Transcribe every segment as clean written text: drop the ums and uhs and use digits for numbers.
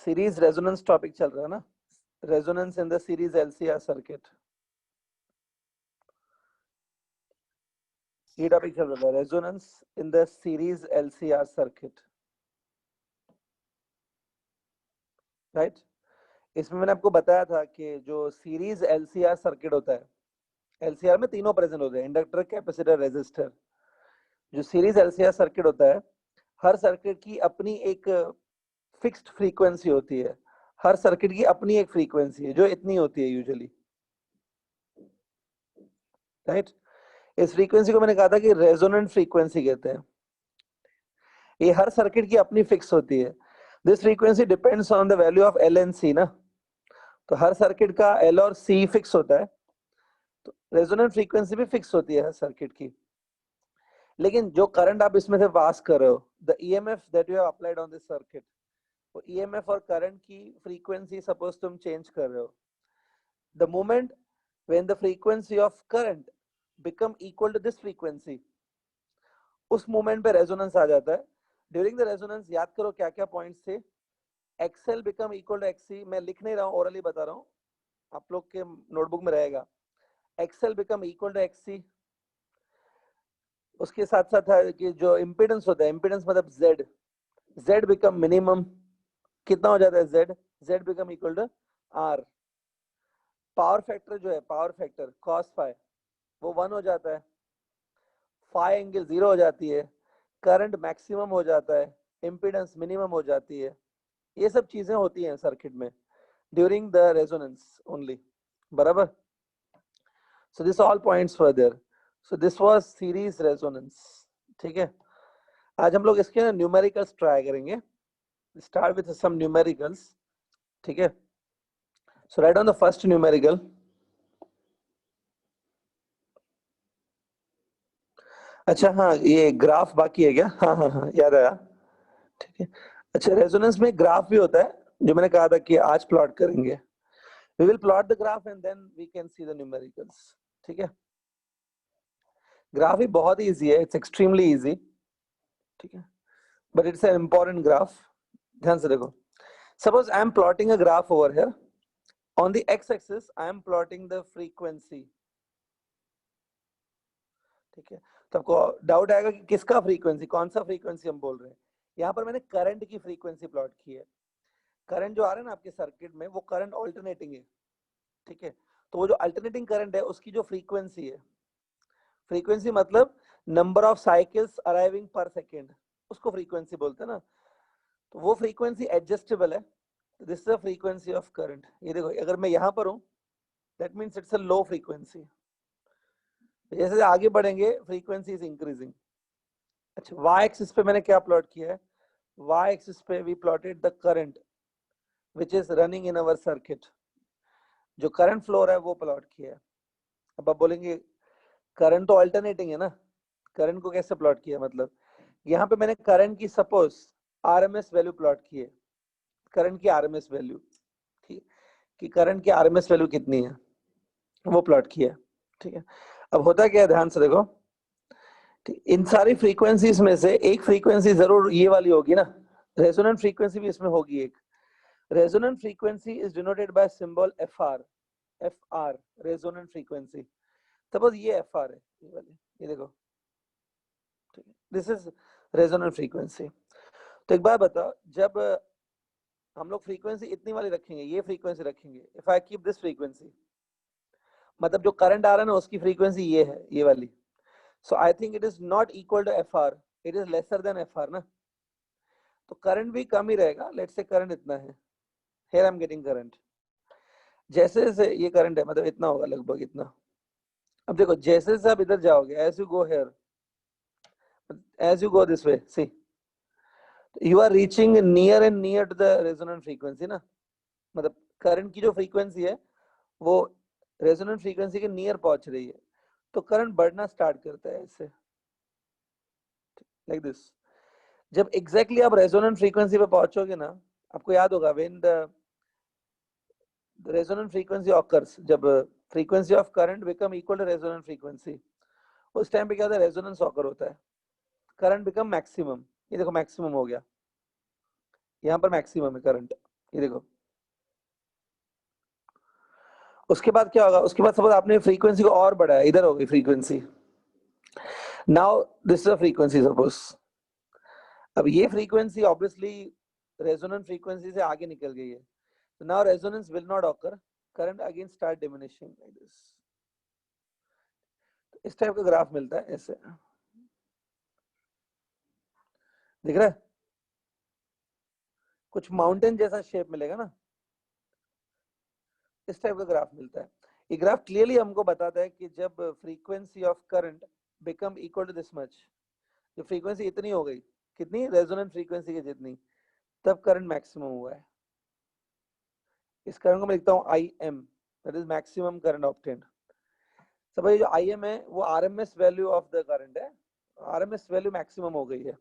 Series resonance topic चल रहा है ना, resonance in the series LCR circuit, ये टॉपिक चल रहा है, resonance in the series LCR circuit, right. इसमें मैंने आपको बताया था कि जो सीरीज एलसीआर सर्किट होता है, एलसीआर में तीनों प्रेजेंट होते हैं, इंडक्टर, कैपेसिटर, रेजिस्टर। जो सीरीज एलसीआर सर्किट होता है, हर सर्किट की अपनी एक फिक्स्ड फ्रीक्वेंसी होती है, हर सर्किट की अपनी एक फ्रीक्वेंसी है जो इतनी होती है यूजुअली, राइट। इस फ्रीक्वेंसी को मैंने कहा था कि रेजोनेंट फ्रीक्वेंसी कहते हैं। ये हर सर्किट की अपनी फिक्स होती है। This frequency depends on the value of L and C ना, तो हर सर्किट का एल और सी फिक्स होता है, तो रेजोनेंट फ्रीक्वेंसी भी फिक्स होती है हर सर्किट की। लेकिन जो करंट आप इसमें से पास कर रहे हो, the EMF that you have applied on this circuit, वो ईएमएफ और करंट की फ्रीक्वेंसी सपोज तुम चेंज कर रहे हो, the moment when the frequency of current become equal to this frequency, उस मोमेंट पे रेजोनेंस आ जाता है। ड्यूरिंग द रेजोनेंस याद करो क्या क्या पॉइंट्स थे, XL become equal to XC, मैं लिख नहीं रहा हूँ, ओरली बता रहा हूँ, आप लोग के नोटबुक में रहेगा। XL become equal to XC, उसके साथ साथ है कि जो इम्पीडेंस होता है, इम्पीडेंस मतलब जेड, जेड बिकम मिनिमम, कितना हो जाता है Z, Z become equal to R. Power factor जो है, पावर फैक्टर कॉस फाई, वो 1 हो जाता है, फाई एंगल 0 हो जाती है, करंट मैक्सिमम हो जाता है, इम्पीडेंस मिनिमम हो जाती है। ये सब चीजें होती हैं सर्किट में ड्यूरिंग द रेजोनेंस ओनली, बराबर। So this all points were there, so this was series resonance, ठीक है। आज हम लोग इसके न्यूमेरिकल्स ट्राई करेंगे, स्टार्ट विद सम न्यूमेरिकल्स, ठीक है। So write on the first numerical, अच्छा हाँ ये ग्राफ बाकी है क्या, हाँ हाँ हाँ याद आया, ठीक है। अच्छा रेजोनेंस में ग्राफ भी होता है, जो मैंने कहा था कि आज प्लॉट करेंगे, we will plot the graph and then we can see the numericals, ठीक है। ग्राफ भी बहुत इजी है, इट्स एक्सट्रीमली इजी, ठीक है, but it's an important graph. ध्यान से देखो, suppose I am plotting a graph over here, on the x axis I am plotting the frequency, ठीक है। तो आपको डाउट आएगा कि किसका फ्रीक्वेंसी, कौन सा फ्रीक्वेंसी हम बोल रहे हैं। यहाँ पर मैंने करंट की फ्रीक्वेंसी प्लॉट की है, करंट जो आ रहा है ना आपके सर्किट में, वो करंट ऑल्टरनेटिंग है, ठीक है। तो वो जो अल्टरनेटिंग करंट है उसकी जो फ्रीक्वेंसी है, फ्रीक्वेंसी मतलब number of cycles arriving per second, उसको फ्रीक्वेंसी बोलते हैं ना। तो वो फ्रीक्वेंसी एडजस्टेबल है, this is the frequency of current. ये देखो अगर मैं यहाँ पर हूँ, that means it's a low frequency, जैसे आगे बढ़ेंगे फ्रीक्वेंसी इज इंक्रीजिंग। अच्छा वाई एक्सिस पे मैंने क्या प्लॉट किया है, वाई एक्सिस पे we plotted the current which is running in our circuit, जो करंट फ्लो रहा है वो प्लॉट किया है। अब आप बोलेंगे करंट तो अल्टरनेटिंग है ना, करंट को कैसे प्लॉट किया, मतलब यहाँ पे मैंने करंट की सपोज आरएमएस वैल्यू प्लॉट की है, करंट की आरएमएस वैल्यू, ठीक, कि करंट की आरएमएस वैल्यू कितनी है वो प्लॉट किया है, ठीक है। अब होता क्या है, ध्यान से देखो, इन सारी फ्रीक्वेंसीज में से एक फ्रीक्वेंसी जरूर ये वाली होगी ना, रेजोनेंट फ्रीक्वेंसी भी इसमें होगी एक। Resonant frequency is denoted by symbol F R, F R resonant frequency. Suppose ये एफ आर है, ये वाली, ये देखो, ठीक है, दिस इज रेजोनेंट फ्रीक्वेंसी। तो एक बात बताओ, जब हम लोग फ्रीक्वेंसी इतनी वाली रखेंगे, ये फ्रीक्वेंसी रखेंगे, if I keep this frequency, मतलब जो करंट आ रहा है ना उसकी फ्रीक्वेंसी ये है, ये वाली, so I think it is not equal to F R, it is lesser than F R ना, तो करंट भी कम ही रहेगा। लेट्स से करंट इतना है, here I am getting current, जैसे जैसे ये करंट है मतलब इतना होगा लगभग इतना। अब देखो जैसे जैसे आप इधर जाओगे, as you go here, as you go this way, see you are reaching near and near to the resonant frequency ना, मतलब करंट की जो फ्रीक्वेंसी है वो रेजोनेंट फ्रीक्वेंसी के नियर पहुंच रही है, तो करंट बढ़ना स्टार्ट करता है ऐसे, लाइक दिस। जब एग्जैक्टली आप रेजोनेंट फ्रीक्वेंसी पे पहुंचोगे ना, आपको याद होगा when the resonant frequency occurs, जब frequency of current become equal to resonant frequency, उस टाइम पे क्या होता है, रेजोनेंस ऑकर होता है, करंट बिकम मैक्सिमम। ये देखो मैक्सिमम हो गया, यहाँ पर मैक्सिमम है करंट, ये देखो। उसके बाद क्या होगा, उसके बाद सपोज आपने फ्रीक्वेंसी को और बढ़ाया, इधर हो गई frequency, now this is a frequency suppose. अब ये फ्रीक्वेंसी ऑब्वियसली रेजोनेंट फ्रीक्वेंसी से आगे निकल गई है, so now resonance will not occur, current again start diminishing like this। इस टाइप का ग्राफ मिलता है ऐसे, दिख रहा है, कुछ माउंटेन जैसा शेप मिलेगा ना, इस टाइप का ग्राफ मिलता है। ये ग्राफ क्लियरली हमको बताता है कि जब frequency of current become equal to this much, जो फ्रीक्वेंसी इतनी हो गई, कितनी, रेजोनेंट फ्रीक्वेंसी की जितनी, तब करंट मैक्सिमम हुआ है। इस करंट को मैं लिखता हूँ I M, that is maximum current obtained. सब जो आई एम है वो RMS value of the current है, आरएमएस वैल्यू मैक्सिमम हो गई है,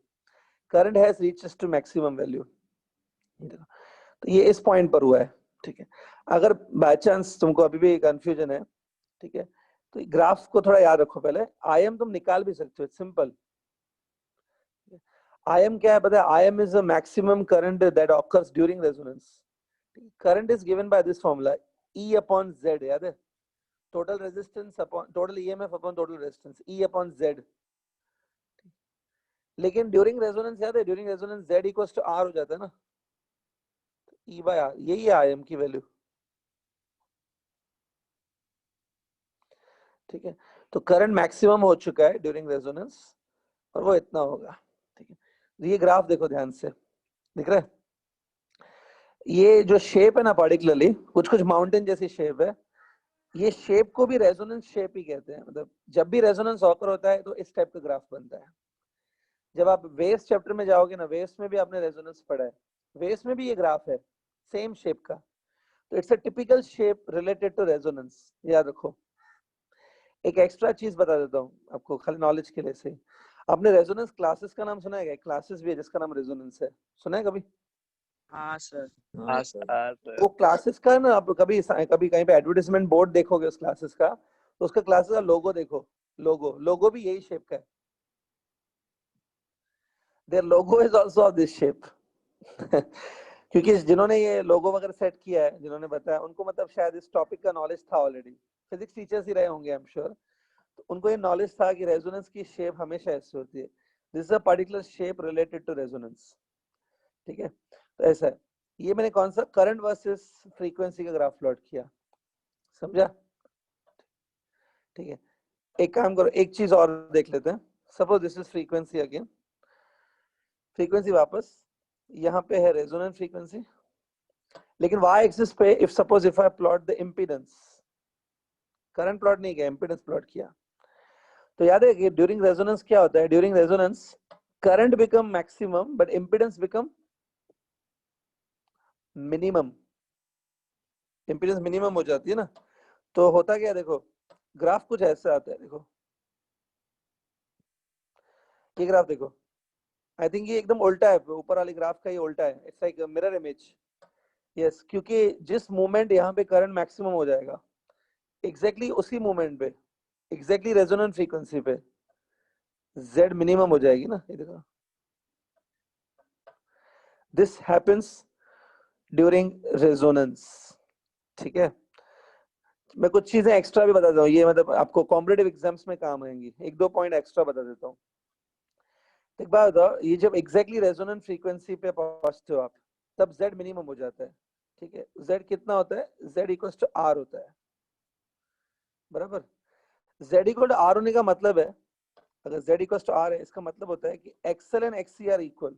current has reaches to maximum value. तो ये इस पॉइंट पर हुआ है, ठीक है। अगर बाय चांस तुमको अभी भी कंफ्यूजन है, ठीक है, तो ग्राफ को थोड़ा याद रखो। पहले आई एम तुम निकाल भी सकते हो, सिंपल। आई एम क्या है पता है, I M is a maximum current that occurs during resonance. Current is given by this formula, E upon Z, याद है, total resistance upon total EMF upon total resistance, E upon Z. लेकिन during resonance याद है, during resonance Z equals to R हो जाता है ना, ई bye are, यही है आई एम की वैल्यू, ठीक है। तो करंट मैक्सिमम हो चुका है ड्यूरिंग रेजोनेंस, और वो इतना होगा, ठीक है। तो ये ग्राफ देखो ध्यान से, दिख रहा है, ये जो शेप है ना पर्टिकुलरली, कुछ कुछ माउंटेन जैसी शेप है, ये शेप को भी रेजोनेंस शेप ही कहते हैं। मतलब जब भी रेजोनेंस ऑकर होता है तो इस टाइप का ग्राफ बनता है। जब आप वेव्स चैप्टर में जाओगे ना, वेव्स में भी आपने रेजोनेंस पढ़ा है, वेव्स में भी ये ग्राफ है सेम शेप का। तो it's a typical shape related to resonance, याद रखो। एक एक्स्ट्रा चीज बता देता हूँ आपको, खाली नॉलेज के लिए से। आपने रेजोनेंस क्लासेस का नाम सुना है? क्लासेस भी है जिसका नाम रेजोनेंस है, सुना है कभी? हाँ सर। हाँ सर। वो क्लासेस का ना, आप कभी कभी कहीं पे एडवर्टाइजमेंट बोर्ड देखोगे उस क्लासेस का, तो उसका क्लासेस का लोगो देखो, लोगो लोगो भी यही शेप का है। There logo is also of this shape. क्योंकि जिन्होंने ये लोगो वगैरह सेट किया है, जिन्होंने बताया, उनको मतलब शायद इस टॉपिक का नॉलेज था ऑलरेडी, फिजिक्स टीचर्स ही रहे होंगे आई एम श्योर। तो उनको ये नॉलेज था कि रेजोनेंस की शेप हमेशा ऐसी होती है, this is a particular shape related to resonance, ठीक है। तो ऐसा है। ये मैंने कौन सा, करंट वर्सेस फ्रीक्वेंसी का ग्राफ प्लॉट किया, समझा? ठीक है, एक काम करो, एक चीज और देख लेते हैं। Suppose this is frequency again, frequency वापस यहाँ पे है रेजोनेंट फ्रीक्वेंसी, लेकिन वाई एक्सिस पे if suppose if I plot the impedance, current plot नहीं किया, इम्पीडेंस प्लॉट किया, तो याद है कि ड्यूरिंग रेजोनेंस क्या होता है, during resonance current become maximum but impedance become minimum, impedance minimum हो जाती है ना। तो होता क्या, देखो ग्राफ कुछ ऐसा आता है, देखो ये ग्राफ देखो, आई थिंक ये एकदम उल्टा है, ऊपर वाले ग्राफ का ये उल्टा है, it's like mirror image. Yes, क्योंकि जिस मोमेंट यहाँ पे करंट मैक्सिमम हो जाएगा, एग्जैक्टली उसी मोमेंट पे, एग्जैक्टली रेजोनेंट फ्रीक्वेंसी पे जेड मिनिमम हो जाएगी ना, ये देखो, दिस हैपेंस ड्यूरिंग रेजोनेंस, ठीक है। मैं कुछ चीजें एक्स्ट्रा भी बता देता हूँ, ये मतलब आपको कॉम्पिटिटिव एग्जाम्स में काम आएंगी, एक दो पॉइंट एक्स्ट्रा बता देता हूँ। एक बात बताओ, ये जब एग्जैक्टली रेजोनेंट फ्रीक्वेंसी पे पहुंचते हो आप, तब जेड मिनिमम हो जाता है, ठीक है। जेड कितना होता है, जेड इक्वल्स टू आर होता है, बराबर। जेड इक्वल टू आर होने का मतलब है, अगर जेड इक्वल्स टू आर है, इसका मतलब होता है कि XL and XC are equal,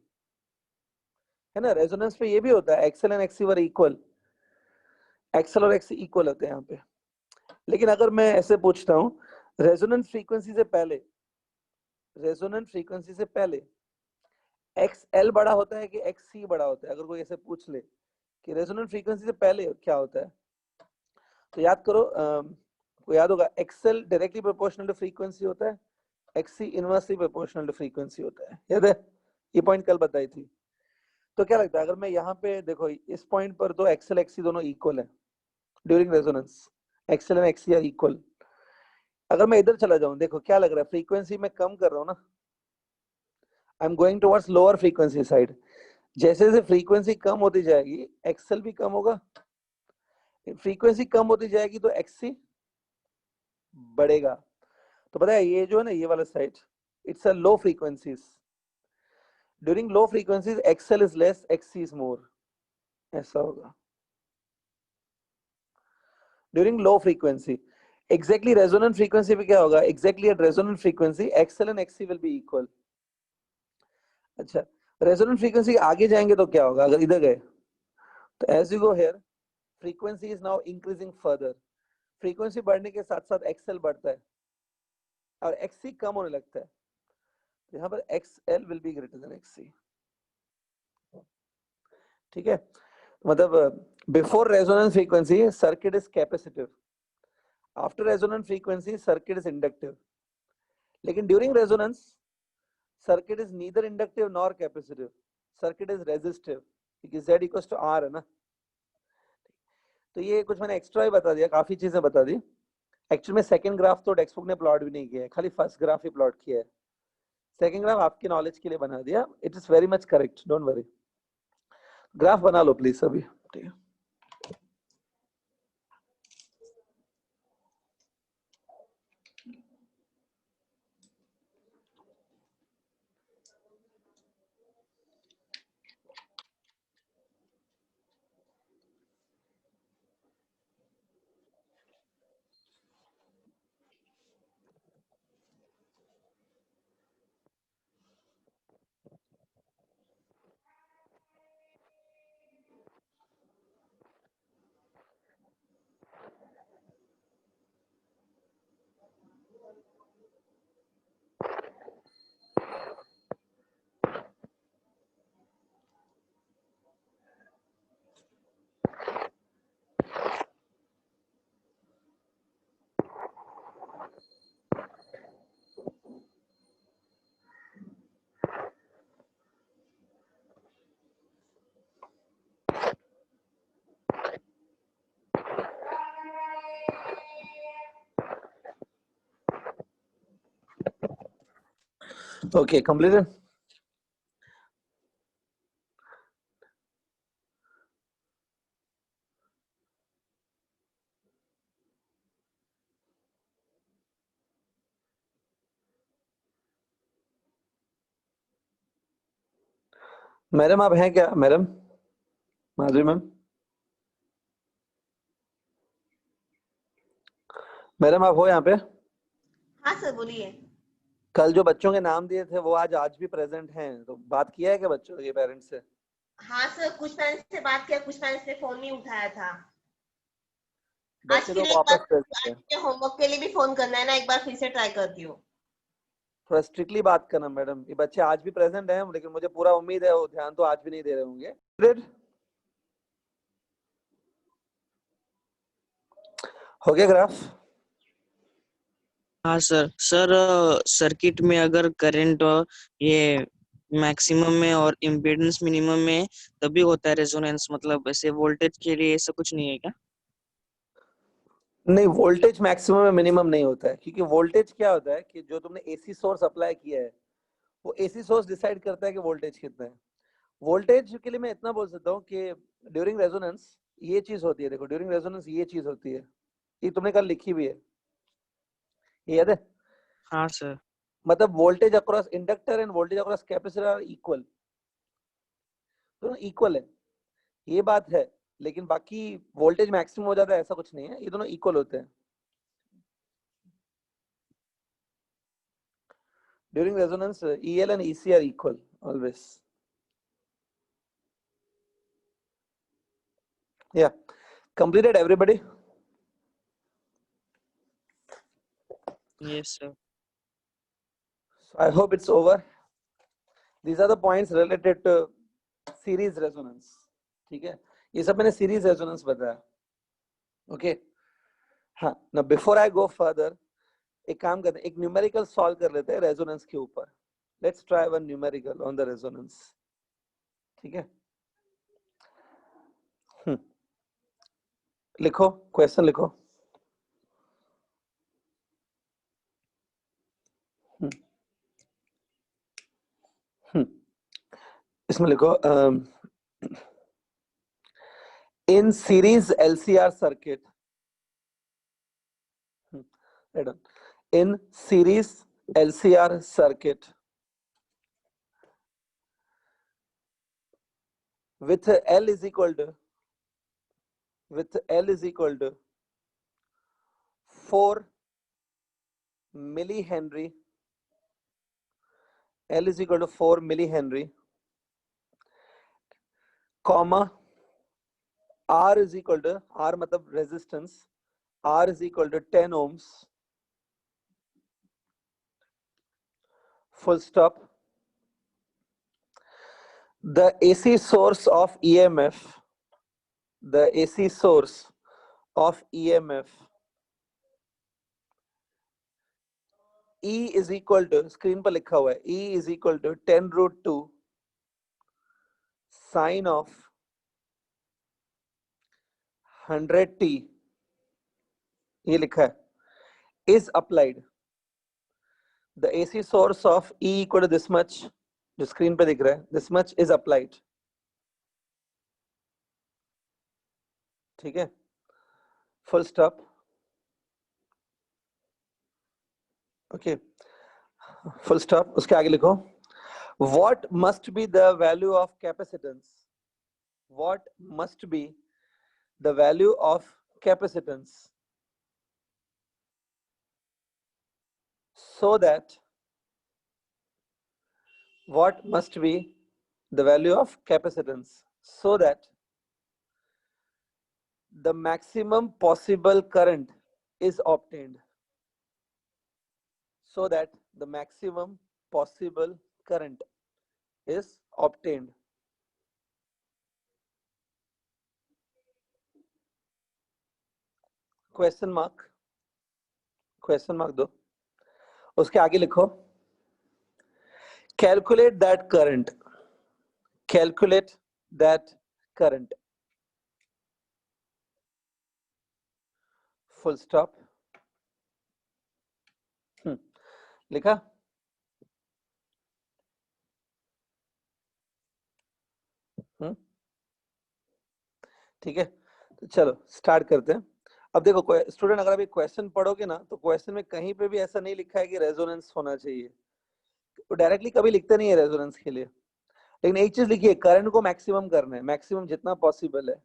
है ना। रेजोनेंस पे ये भी होता है, XL and XC are equal, XL और एक्ससी इक्वल होते हैं यहाँ पे। लेकिन अगर मैं ऐसे पूछता हूँ, रेजोनेंस फ्रीक्वेंसी से पहले, रेजोनेंट फ्रीक्वेंसी से पहले एक्स एल बड़ा होता है कि एक्स सी बड़ा होता है, अगर कोई ऐसे पूछ ले कि रेजोनेंट फ्रीक्वेंसी से पहले क्या होता है, तो याद करो, को याद होगा, XL directly proportional to frequency होता है, XC inversely proportional to frequency होता है, याद है? ये पॉइंट कल बताई थी। तो क्या लगता है, अगर मैं यहाँ पे देखो इस पॉइंट पर, तो एक्सएल एक्ससी दोनों इक्वल है during resonance, XL and XC are equal. अगर मैं इधर चला जाऊं, देखो क्या लग रहा है, फ्रीक्वेंसी में कम कर रहा हूँ ना, आई am going towards lower frequency side, जैसे जैसे फ्रीक्वेंसी कम होती जाएगी एक्सएल भी कम होगा, फ्रीक्वेंसी कम होती जाएगी तो एक्ससी बढ़ेगा। तो पता है ये जो है ना ये वाला side, it's a low frequencies, during low frequencies XL is less XC is more, ऐसा होगा during low frequency. Exactly resonant frequency पे क्या होगा, exactly at resonant frequency XL and XC will be equal. अच्छा, रेजोनेंट फ्रीक्वेंसी आगे जाएंगे तो क्या होगा, अगर इधर गए तो as you go here frequency is now increasing further, frequency बढ़ने के साथ साथ एक्सएल बढ़ता है और एक्ससी कम होने लगता है, तो यहाँ पर XL will be greater than XC. ठीक है, मतलब before resonance frequency circuit is capacitive, after resonant frequency circuit is inductive, लेकिन during resonance circuit is neither inductive nor capacitive, circuit is resistive, क्योंकि Z इक्वल्स टू R है ना। तो ये कुछ मैंने एक्स्ट्रा ही बता दिया, काफी चीजें बता दी। एक्चुअली में सेकंड ग्राफ तो टेक्स्ट बुक ने प्लॉट भी नहीं किया है, खाली फर्स्ट ग्राफ ही प्लॉट किया है, सेकंड ग्राफ आपकी नॉलेज के लिए बना दिया, it is very much correct, don't worry. Graph बना लो प्लीज अभी, ठीक है। Okay completed. मैडम आप हैं क्या, मैडम माधुरी मैम, मैडम आप हो यहाँ पे? हाँ सर बोलिए। कल जो बच्चों के नाम दिए थे वो आज आज भी प्रेजेंट हैं, तो बात किया है क्या बच्चों के पेरेंट्स से? हाँ सर, कुछ पेरेंट्स से बात किया, कुछ पेरेंट्स ने फोन नहीं उठाया था। आज बच्चे तो फिर एक बार, वापस प्रेजेंट आज है। मुझे होमवर्क के लिए भी फोन करना है ना, एक बार फिर से ट्राई करती हूँ। थोड़ा स्ट्रिक्टली बात करना मैडम, ये बच्चे आज भी प्रेजेंट हैं लेकिन मुझे पूरा उम्मीद है वो ध्यान तो आज भी नहीं दे रहे होंगे। Good? हो गया ग्राफ? हाँ सर। सर सर्किट में अगर करंट ये मैक्सिमम में और इम्पीडेंस मिनिमम में तभी होता है रेजोनेंस, मतलब ऐसे वोल्टेज के लिए ऐसा कुछ नहीं है क्या? नहीं, वोल्टेज मैक्सिमम में मिनिमम नहीं होता है, क्योंकि वोल्टेज क्या होता है कि जो तुमने एसी सोर्स अप्लाई किया है वो एसी सोर्स डिसाइड करता है कि वोल्टेज कितना है। वोल्टेज के लिए मैं इतना बोल सकता हूँ कि ड्यूरिंग रेजोनेंस ये चीज होती है, देखो ड्यूरिंग रेजोनेंस ये चीज होती है, ये तुमने कल लिखी भी है, ये याद है? हाँ सर। मतलब voltage across inductor and voltage across capacitor are equal, दोनों इक्वल है, ये बात है। लेकिन बाकी वोल्टेज मैक्सिमम हो जाता है ऐसा कुछ नहीं है, ये दोनों इक्वल होते हैं। During resonance EL and EC are equal always. या completed everybody? Yes sir. So I hope it's over. These are the points related to series resonance. ठीक है, ये सब मैंने सीरीज रेजोनेंस बताया। ओके हाँ, now before I go further, एक काम करते हैं, एक न्यूमेरिकल सॉल्व कर लेते हैं रेजोनेंस के ऊपर। Let's try one numerical on the resonance. ठीक है, लिखो क्वेश्चन लिखो। इसमें लिखो in series LCR circuit, in series LCR circuit with L is equal to 4 millihenry, L is equal to 4 millihenry, comma R is equal to, R मतलब resistance, R is equal to 10 ohms, full stop. The AC source of EMF, the AC source of EMF E is equal to, screen पर लिखा हुआ है, E is equal to 10√2 sine of 100t, ये लिखा है, is applied. The AC source of E equal to this much, जो screen पे दिख रहा है, this much is applied. ठीक है, full stop. Okay, full stop. उसके आगे लिखो, what must be the value of capacitance? What must be the value of capacitance so that, what must be the value of capacitance so that the maximum possible current is obtained, so that the maximum possible current is obtained. Question mark दो, उसके आगे लिखो, calculate that current, full stop. लिखा, ठीक है, तो चलो start करते हैं. अब देखो स्टूडेंट, अगर अभी क्वेश्चन पढ़ोगे ना, तो क्वेश्चन में कहीं पे भी ऐसा नहीं लिखा है कि रेजोनेंस होना चाहिए, तो डायरेक्टली कभी लिखते नहीं है रेजोनेंस के लिए, लेकिन एक चीज लिखिए, करंट को मैक्सिमम करना है, मैक्सिमम जितना पॉसिबल है.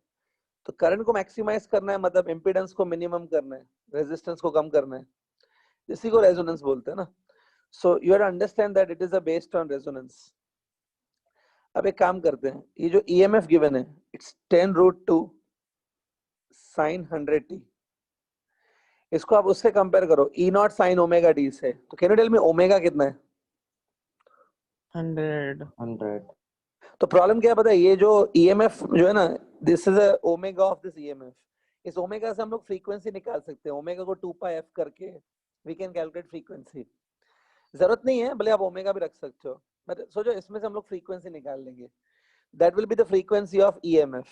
तो करंट को मैक्सिमाइज करना है मतलब इंपीडेंस को मिनिमम करना है, रेजिस्टेंस को कम करना है, इसी को रेजोनेंस बोलते हैं ना. So you have to understand that it is based on resonance. अब एक काम करते हैं, ये जो EMF गिवन है, इट्स 10√2 sin 100t, इसको आप उससे कंपेयर करो E0 sin ओमेगा t से, तो can you tell me omega कितना है? 100. तो प्रॉब्लम क्या है पता है, ये जो EMF जो है ना, this is a omega of this EMF. इस ओमेगा से हम लोग फ्रीक्वेंसी निकाल सकते हैं, ओमेगा को 2πf करके वी कैन कैलकुलेट फ्रीक्वेंसी. जरूरत नहीं है, भले आप ओमेगा भी रख सकते हो, बट सोचो इसमें से हम लोग फ्रीक्वेंसी निकाल लेंगे. That will be the frequency of EMF,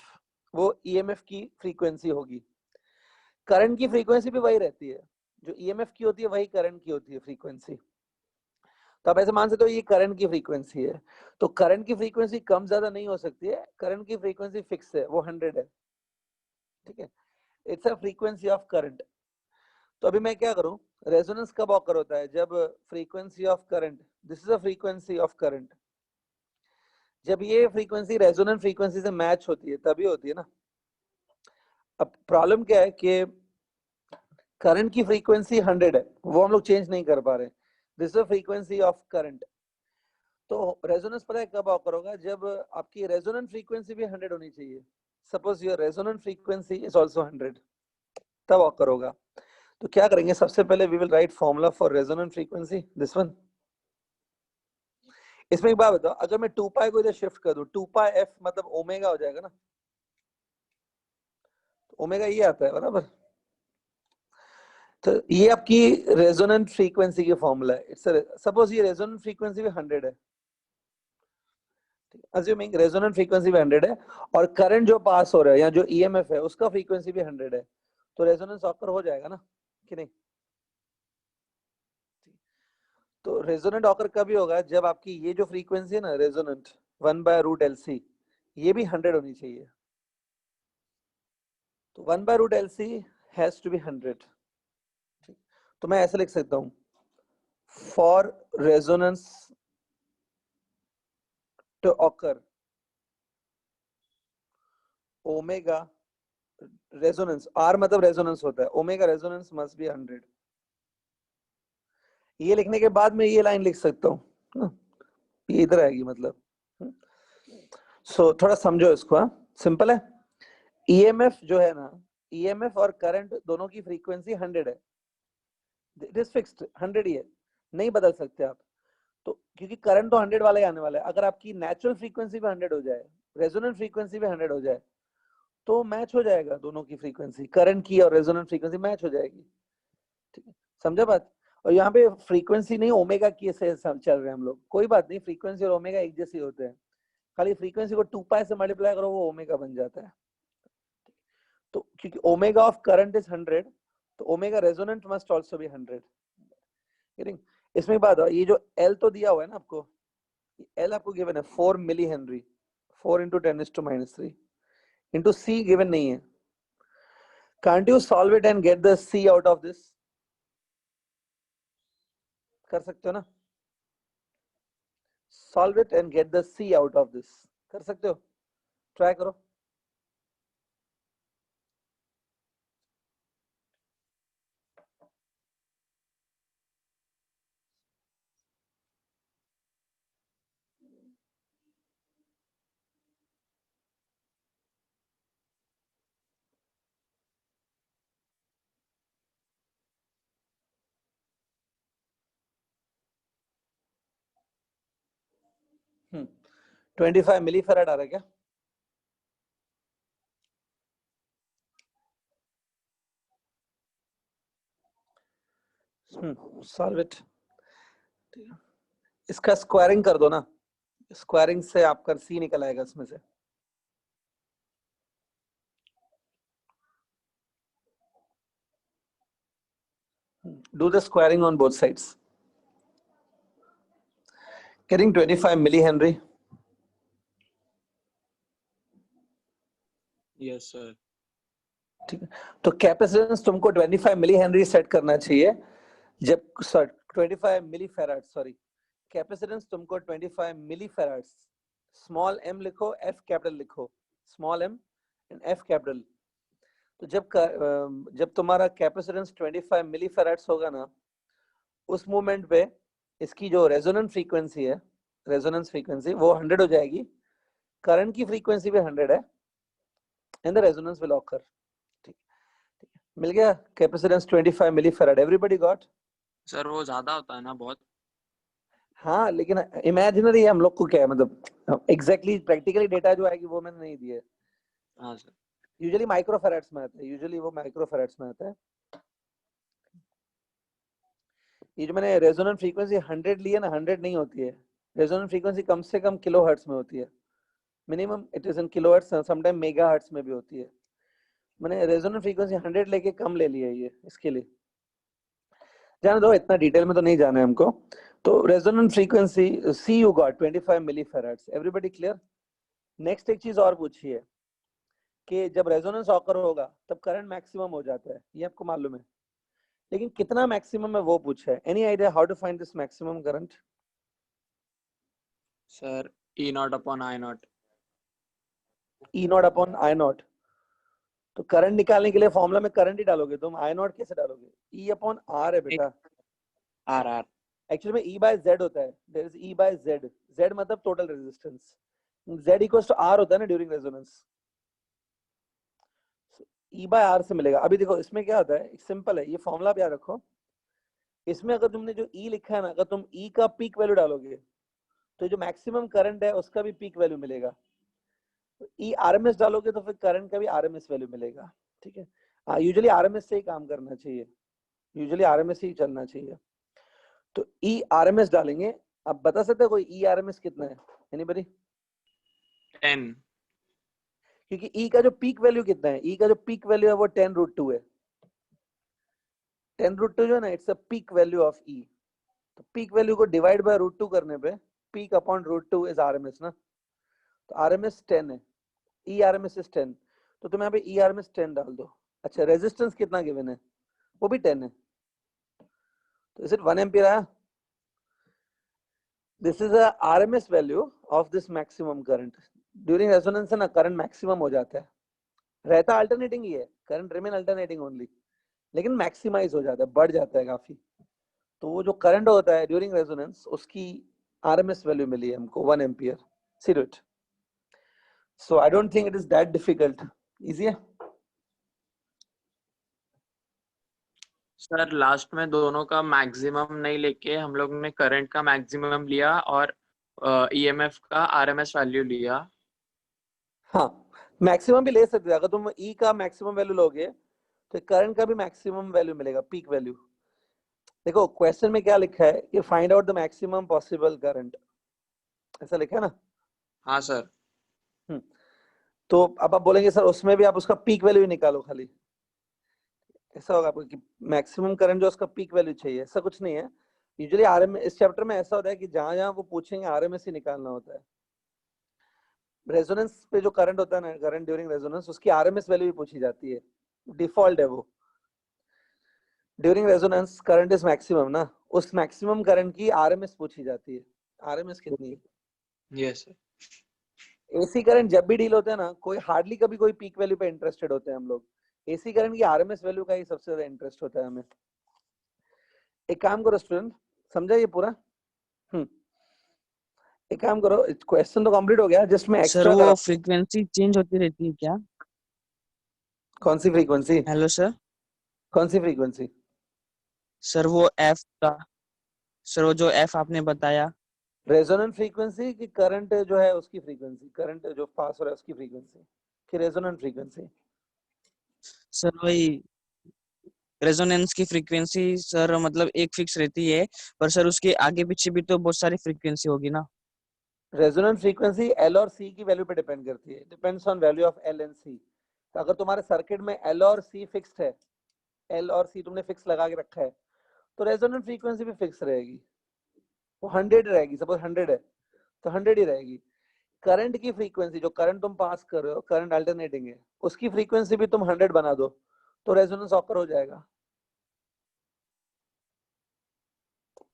वो EMF की फ्रीक्वेंसी होगी. करंट की फ्रीक्वेंसी भी वही रहती है, जो EMF की होती है वही करंट की होती है फ्रीक्वेंसी. तो आप ऐसे मान सकते हो ये करंट की फ्रीक्वेंसी है, तो करंट की फ्रीक्वेंसी कम ज्यादा नहीं हो सकती है, करंट की फ्रीक्वेंसी फिक्स है, वो 100 है. ठीक है, it's a frequency of current. तो अभी मैं क्या करूं, रेजोनेंस कब ऑकर होता है, जब frequency of current, this is a frequency of current, जब ये फ्रीक्वेंसी रेजोनेंट फ्रीक्वेंसी से मैच होती है तभी होती है ना. अब प्रॉब्लम क्या है कि करंट की फ्रीक्वेंसी 100 है, वो हम लोग चेंज नहीं कर पा रहे. This is frequency of current. तो रेजोनेंस पता है कब ऑकर होगा, जब आपकी रेजोनेंट फ्रीक्वेंसी भी 100 होनी चाहिए. Suppose your resonant frequency is also 100, तब ऑकर होगा. तो क्या करेंगे, सबसे पहले we will write formula for resonant frequency, this one. इसमें एक बात बताओ, अगर मैं 2π को इधर शिफ्ट कर दूं, 2πf मतलब ओमेगा हो जाएगा ना, ओमेगा ये आता है बराबर. तो ये आपकी रेजोनेंट फ्रीक्वेंसी की फॉर्मूला है. इट्स सपोज ये रेजोनेंट फ्रीक्वेंसी भी 100 है, अज्यूमिंग रेजोनेंट फ्रीक्वेंसी भी 100 है, और करंट जो पास हो रहा है या जो EMF है उसका फ्रीक्वेंसी भी 100 है, तो रेजोनेंस ऑकर हो जाएगा ना कि नहीं. तो रेजोनेंट ऑकर कभी होगा, जब आपकी ये जो फ्रीक्वेंसी है ना रेजोनेंट, 1/√LC, ये भी 100 होनी चाहिए। तो 1/√LC हैज टू बी 100। तो मैं ऐसे लिख सकता हूं, for resonance to occur omega resonance, R मतलब रेजोनेंस होता है, ओमेगा रेजोनेंस मस्ट बी 100। ये लिखने के बाद मैं ये लाइन लिख सकता हूँ, ये इधर आएगी मतलब। सो थोड़ा समझो इसको, सिंपल है। ईएमएफ जो है ना, ईएमएफ और करंट दोनों की फ्रीक्वेंसी 100 है, इट इज फिक्स्ड, 100 ही है, नहीं बदल सकते आप। तो क्योंकि करंट तो 100 वाला ही आने वाला है, अगर आपकी नेचुरल फ्रीक्वेंसी भी 100 हो जाए, रेजोनेंट फ्रीक्वेंसी भी 100 हो जाए, तो मैच हो जाएगा दोनों की फ्रीक्वेंसी, करंट की और रेजोनेंट फ्रीक्वेंसी मैच हो जाएगी। ठीक है, समझा बात। और यहाँ पे फ्रीक्वेंसी नहीं ओमेगा की से चल रहे हैं हम लोग, कोई बात नहीं, फ्रीक्वेंसी और ओमेगा एक जैसे होते हैं, खाली फ्रीक्वेंसी को 2π से मल्टीप्लाई करो, वो ओमेगा बन जाता है। तो क्योंकि ओमेगा ऑफ करंट इज 100, तो omega resonant must also be 100। इसमें बात है, ये जो L तो दिया हुआ है ना आपको, L आपको गिवन है 4 milli henry, 4 × 10⁻³ into C given नहीं है। Can't you solve it and get the C out of this? कर सकते हो ना, solve it and get the C out of this, कर सकते हो, ट्राई करो। हम्म 25 मिली फैराड आ रहा है क्या? Solve it. इसका स्क्वायरिंग कर दो ना, स्क्वायरिंग से आपका C निकल आएगा इसमें से। Do the squaring on both sides. Getting 25 millihenry. Yes sir. ठीक है, तो कैपेसिटेंस तुमको 25 मिली हेनरी सेट करना चाहिए जब 25 मिली फैराड, सॉरी, कैपेसिटेंस तुमको 25 मिली फैराड, स्मॉल m लिखो, f कैपिटल लिखो, small m and f capital. तो जब तुम्हारा कैपेसिटेंस 25 मिली फैराड्स होगा ना, उस मोमेंट पे इसकी जो रेजोनेंट फ्रीक्वेंसी है, रेजोनेंस फ्रीक्वेंसी वो 100 हो जाएगी, करंट की फ्रीक्वेंसी भी 100 है, and the resonance will occur. मिल गया capacitance 25 milli farad, everybody got? Sir वो ज्यादा होता है ना बहुत। हाँ लेकिन इमेजिनरी है, हम लोग को क्या है मतलब, एग्जैक्टली प्रैक्टिकली डेटा जो आएगी वो मैंने नहीं दी है। हाँ सर। यूजुअली माइक्रोफैराड्स में आता है, यूजुअली वो माइक्रोफैराड्स में आता है। ये जो मैंने रेजोनेंट फ्रीक्वेंसी 100 ली है ना, 100 नहीं होती है, रेजोनेंट फ्रीक्वेंसी कम से कम किलोहर्ट्ज में होती है, minimum it is in kilohertz, sometime megahertz में भी होती है। मैंने रेजोनेंट फ्रीक्वेंसी 100 लेके कम ले लिया है ये, इसके लिए जाने दो, इतना डिटेल में तो नहीं जाना है हमको। तो resonant frequency C you got 25 milli farads, everybody clear? Next एक चीज और पूछी है कि जब रेजोनेंस ऑकर होगा तब करंट मैक्सिमम हो जाता है, ये आपको मालूम है, लेकिन कितना मैक्सिमम है वो पूछा है। Any idea how to find this maximum current? Sir E0/I0। E0 upon I0। तो करंट निकालने के लिए फॉर्मूला में करंट ही डालोगे तुम, I0 कैसे डालोगे? E अपॉन R है बेटा, R। एक्चुअली में E/Z होता है, देयर इज E/Z, Z मतलब total resistance, Z equals to R होता है ना ड्यूरिंग रेजोनेंस, E/R से मिलेगा। अभी देखो इसमें क्या होता है, सिंपल है, ये फॉर्मूला भी याद रखो। इसमें अगर तुमने जो E लिखा है ना, अगर तुम E का पीक वैल्यू डालोगे तो जो मैक्सिमम करंट है उसका भी पीक वैल्यू मिलेगा, E RMS डालोगे तो फिर करंट का भी RMS वैल्यू मिलेगा। ठीक है, हाँ यूजुअली RMS से ही काम करना चाहिए, यूजुअली RMS से ही चलना चाहिए। तो E RMS डालेंगे, अब बता सकते हो कोई E RMS कितना है? एनीबॉडी? 10। क्योंकि E का जो पीक वैल्यू कितना है, E का जो पीक वैल्यू है वो 10√2 है, 10√2 जो है ना, it's a peak value of E। तो पीक वैल्यू को डिवाइड बाय √2 करने पे पीक अपॉन √2 इज RMS ना, तो RMS 10 है, ERMS is 10, तो तुम यहाँ पे ERMS 10 डाल दो। अच्छा, रेजिस्टेंस कितना गिवन है, वो भी 10 है, तो इज इट 1 एम्पियर आया? This is a RMS value of this maximum current. During resonance ना करंट मैक्सिमम हो जाता है, रहता अल्टरनेटिंग ही है, करंट रिमेन अल्टरनेटिंग ओनली, लेकिन मैक्सिमाइज हो जाता है, बढ़ जाता है काफी। तो वो जो करंट होता है ड्यूरिंग रेजोनेंस, उसकी RMS वैल्यू मिली है हमको 1 ampere. See it. So I don't think it is that difficult, easy है। सर लास्ट में दोनों का मैक्सिमम नहीं लेके हम लोग ने करंट का मैक्सिमम लिया और ईएमएफ का आरएमएस वैल्यू लिया। हाँ, मैक्सिमम भी ले सकते हैं, अगर तुम ई का मैक्सिमम वैल्यू लोगे तो करंट का भी मैक्सिमम वैल्यू मिलेगा, पीक वैल्यू। देखो क्वेश्चन में क्या लिखा है कि find out the maximum possible current, ऐसा लिखा है ना। हाँ सर। तो अब आप बोलेंगे सर उसमें भी आप उसका पीक वैल्यू ही निकालो खाली, ऐसा होगा आपको कि मैक्सिमम करंट जो उसका पीक वैल्यू चाहिए, ऐसा कुछ नहीं है। यूजुअली आरएमएस इस चैप्टर में ऐसा होता है कि जहां जहां वो पूछेंगे आरएमएस ही निकालना होता है। रेजोनेंस पे जो करंट होता है ना, करंट ड्यूरिंग रेजोनेंस, उसकी आरएमएस वैल्यू भी पूछी जाती है, डिफॉल्ट है वो। During resonance current is maximum ना, उस मैक्सिमम करंट की आरएमएस पूछी जाती है, आरएमएस कितनी है। Yes sir. एसी करंट जब भी डील होता है ना, कोई हार्डली कभी कोई पीक वैल्यू पे इंटरेस्टेड होते हैं हम लोग, एसी करंट की आरएमएस वैल्यू का ही सबसे ज्यादा इंटरेस्ट होता है हमें। एक काम करो स्टूडेंट, समझा ये पूरा? एक काम करो, क्वेश्चन तो कंप्लीट हो गया, जस्ट मैं सर एक्स्ट्रा वो करा। फ्रीक्वेंसी चेंज होती रहती है क्या? कौन सी फ्रीक्वेंसी? Hello sir. कौन सी फ्रीक्वेंसी? सर वो एफ का, सर वो जो एफ आपने बताया, रेजोनेंट फ्रीक्वेंसी की करंट जो है उसकी फ्रीक्वेंसी, करंट जो पास हो रहा है उसकी फ्रीक्वेंसी कि रेजोनेंट फ्रीक्वेंसी? सर वही रेजोनेंस की फ्रीक्वेंसी सर, मतलब एक फिक्स रहती है, पर सर उसके आगे पीछे भी तो बहुत सारी फ्रीक्वेंसी होगी ना। रेजोनेंट फ्रीक्वेंसी एल और सी की वैल्यू पे डिपेंड करती है, depends on value of L and C. तो अगर तुम्हारे सर्किट में एल और सी फिक्स्ड है, एल और सी तुमने फिक्स लगा के रखा है, तो रेजोनेंट फ्रीक्वेंसी भी फिक्स रहेगी, वो 100 रहेगी। सपोज 100 है तो 100 ही रहेगी। करंट की फ्रीक्वेंसी, जो करंट तुम पास कर रहे हो, करंट अल्टरनेटिंग है, उसकी फ्रीक्वेंसी भी तुम 100 बना दो तो रेजोनेंस ऑकर हो जाएगा।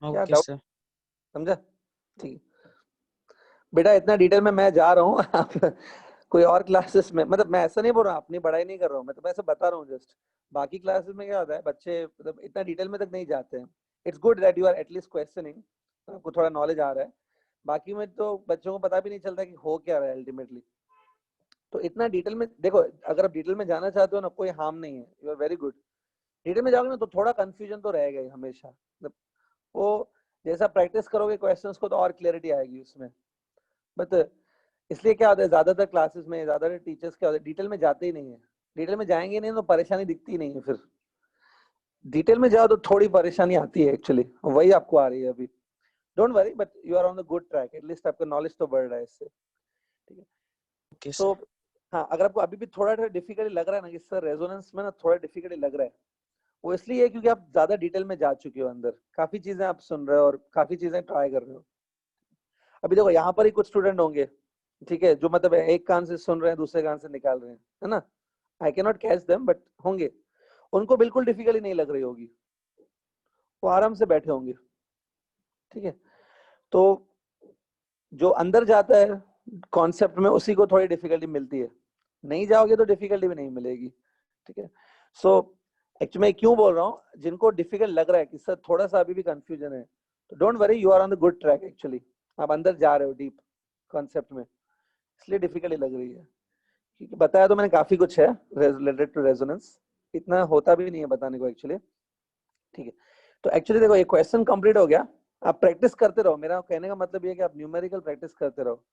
क्या ओके डाउट? सर। समझा? ठीक है बेटा, इतना डिटेल में मैं जा रहा हूँ आप कोई और क्लासेस में, मतलब मैं ऐसा नहीं बोल रहा हूँ अपनी पढ़ाई नहीं कर रहा हूँ, मैं तो ऐसा बता रहा हूँ जस्ट। बाकी क्लासेस में क्या होता है, बच्चे मतलब इतना डिटेल में तक नहीं जाते हैं। It's good that you are at least questioning, आपको थोड़ा नॉलेज आ रहा है। बाकी में तो बच्चों को पता भी नहीं चलता कि हो क्या रहा है अल्टीमेटली। तो इतना डिटेल में देखो, अगर आप डिटेल में जाना चाहते हो ना, कोई हार्म नहीं है, you are very good. Detail में जाओगे ना तो थोड़ा कंफ्यूजन तो रहेगा ही हमेशा, मतलब वो जैसा प्रैक्टिस करोगे क्वेश्चंस को तो और क्लैरिटी आएगी उसमें। बट इसलिए क्या होता है, ज्यादातर क्लासेस में ज्यादातर टीचर्स क्या होता है, डिटेल में जाते ही नहीं है। डिटेल में जाएंगे नहीं तो परेशानी दिखती नहीं है, फिर डिटेल में जाओ तो थोड़ी परेशानी आती है एक्चुअली, वही आपको आ रही है अभी। Don't worry, but you are on the good track, at least आपका नॉलेज तो बढ़ रहा है इससे। ठीक है, ओके तो सर। हाँ, अगर आपको अभी भी थोड़ा डिफिकल्टी लग रहा है ना कि सर रेजोनेंस में ना थोड़ा डिफिकल्टी लग रहा है, वो इसलिए है क्योंकि आप ज्यादा डिटेल में जा चुके हो, अंदर काफी चीजें आप सुन रहे हो और काफी चीजें ट्राई कर रहे हो। अभी देखो यहाँ पर ही कुछ स्टूडेंट होंगे, ठीक है, जो मतलब एक कान से सुन रहे हैं दूसरे कान से निकाल रहे हैं, है ना। I can not catch them, but होंगे, उनको बिल्कुल डिफिकल्टी नहीं लग रही होगी, वो आराम से बैठे होंगे। ठीक है, तो जो अंदर जाता है कॉन्सेप्ट में उसी को थोड़ी डिफिकल्टी मिलती है, नहीं जाओगे तो डिफिकल्टी भी नहीं मिलेगी। ठीक है, सो एक्चुअली मैं क्यों बोल रहा हूँ, जिनको डिफिकल्ट लग रहा है कि सर थोड़ा सा अभी भी कंफ्यूजन है, तो don't worry, you are on the good track actually. आप अंदर जा रहे हो डीप कॉन्सेप्ट में, इसलिए डिफिकल्टी लग रही है, क्योंकि बताया तो मैंने काफी कुछ है रिलेटेड टू रेजोनेंस, इतना होता भी नहीं है बताने को एक्चुअली। ठीक है, तो एक्चुअली देखो ये क्वेश्चन कंप्लीट हो गया, आप प्रैक्टिस करते रहो, मेरा कहने का मतलब ये है कि आप न्यूमेरिकल प्रैक्टिस करते रहो।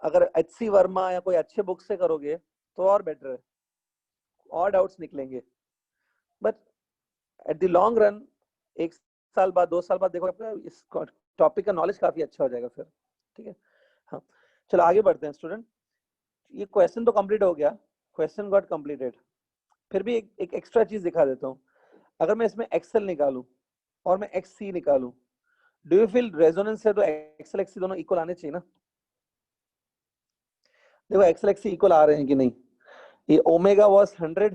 अगर HC वर्मा या कोई अच्छे बुक से करोगे तो और बेटर है, और डाउट्स निकलेंगे। But at the long run, 1 साल बाद 2 साल बाद देखो आपका इस टॉपिक का नॉलेज काफी अच्छा हो जाएगा फिर। ठीक है, हाँ चलो आगे बढ़ते हैं स्टूडेंट। ये क्वेश्चन तो कंप्लीट हो गया, क्वेश्चन गॉट कंप्लीटेड। फिर भी एक एक्स्ट्रा चीज दिखा देता हूँ। अगर मैं इसमें एक्सेल निकालूं और मैं XC निकालूं, डू यू फील रेजोनेंस है तो एक्सेल XC दोनों इक्वल आने चाहिए ना? देखो एक्सल एक्सी इक्वल आ रहे हैं कि नहीं। ये ओमेगा वाज 100,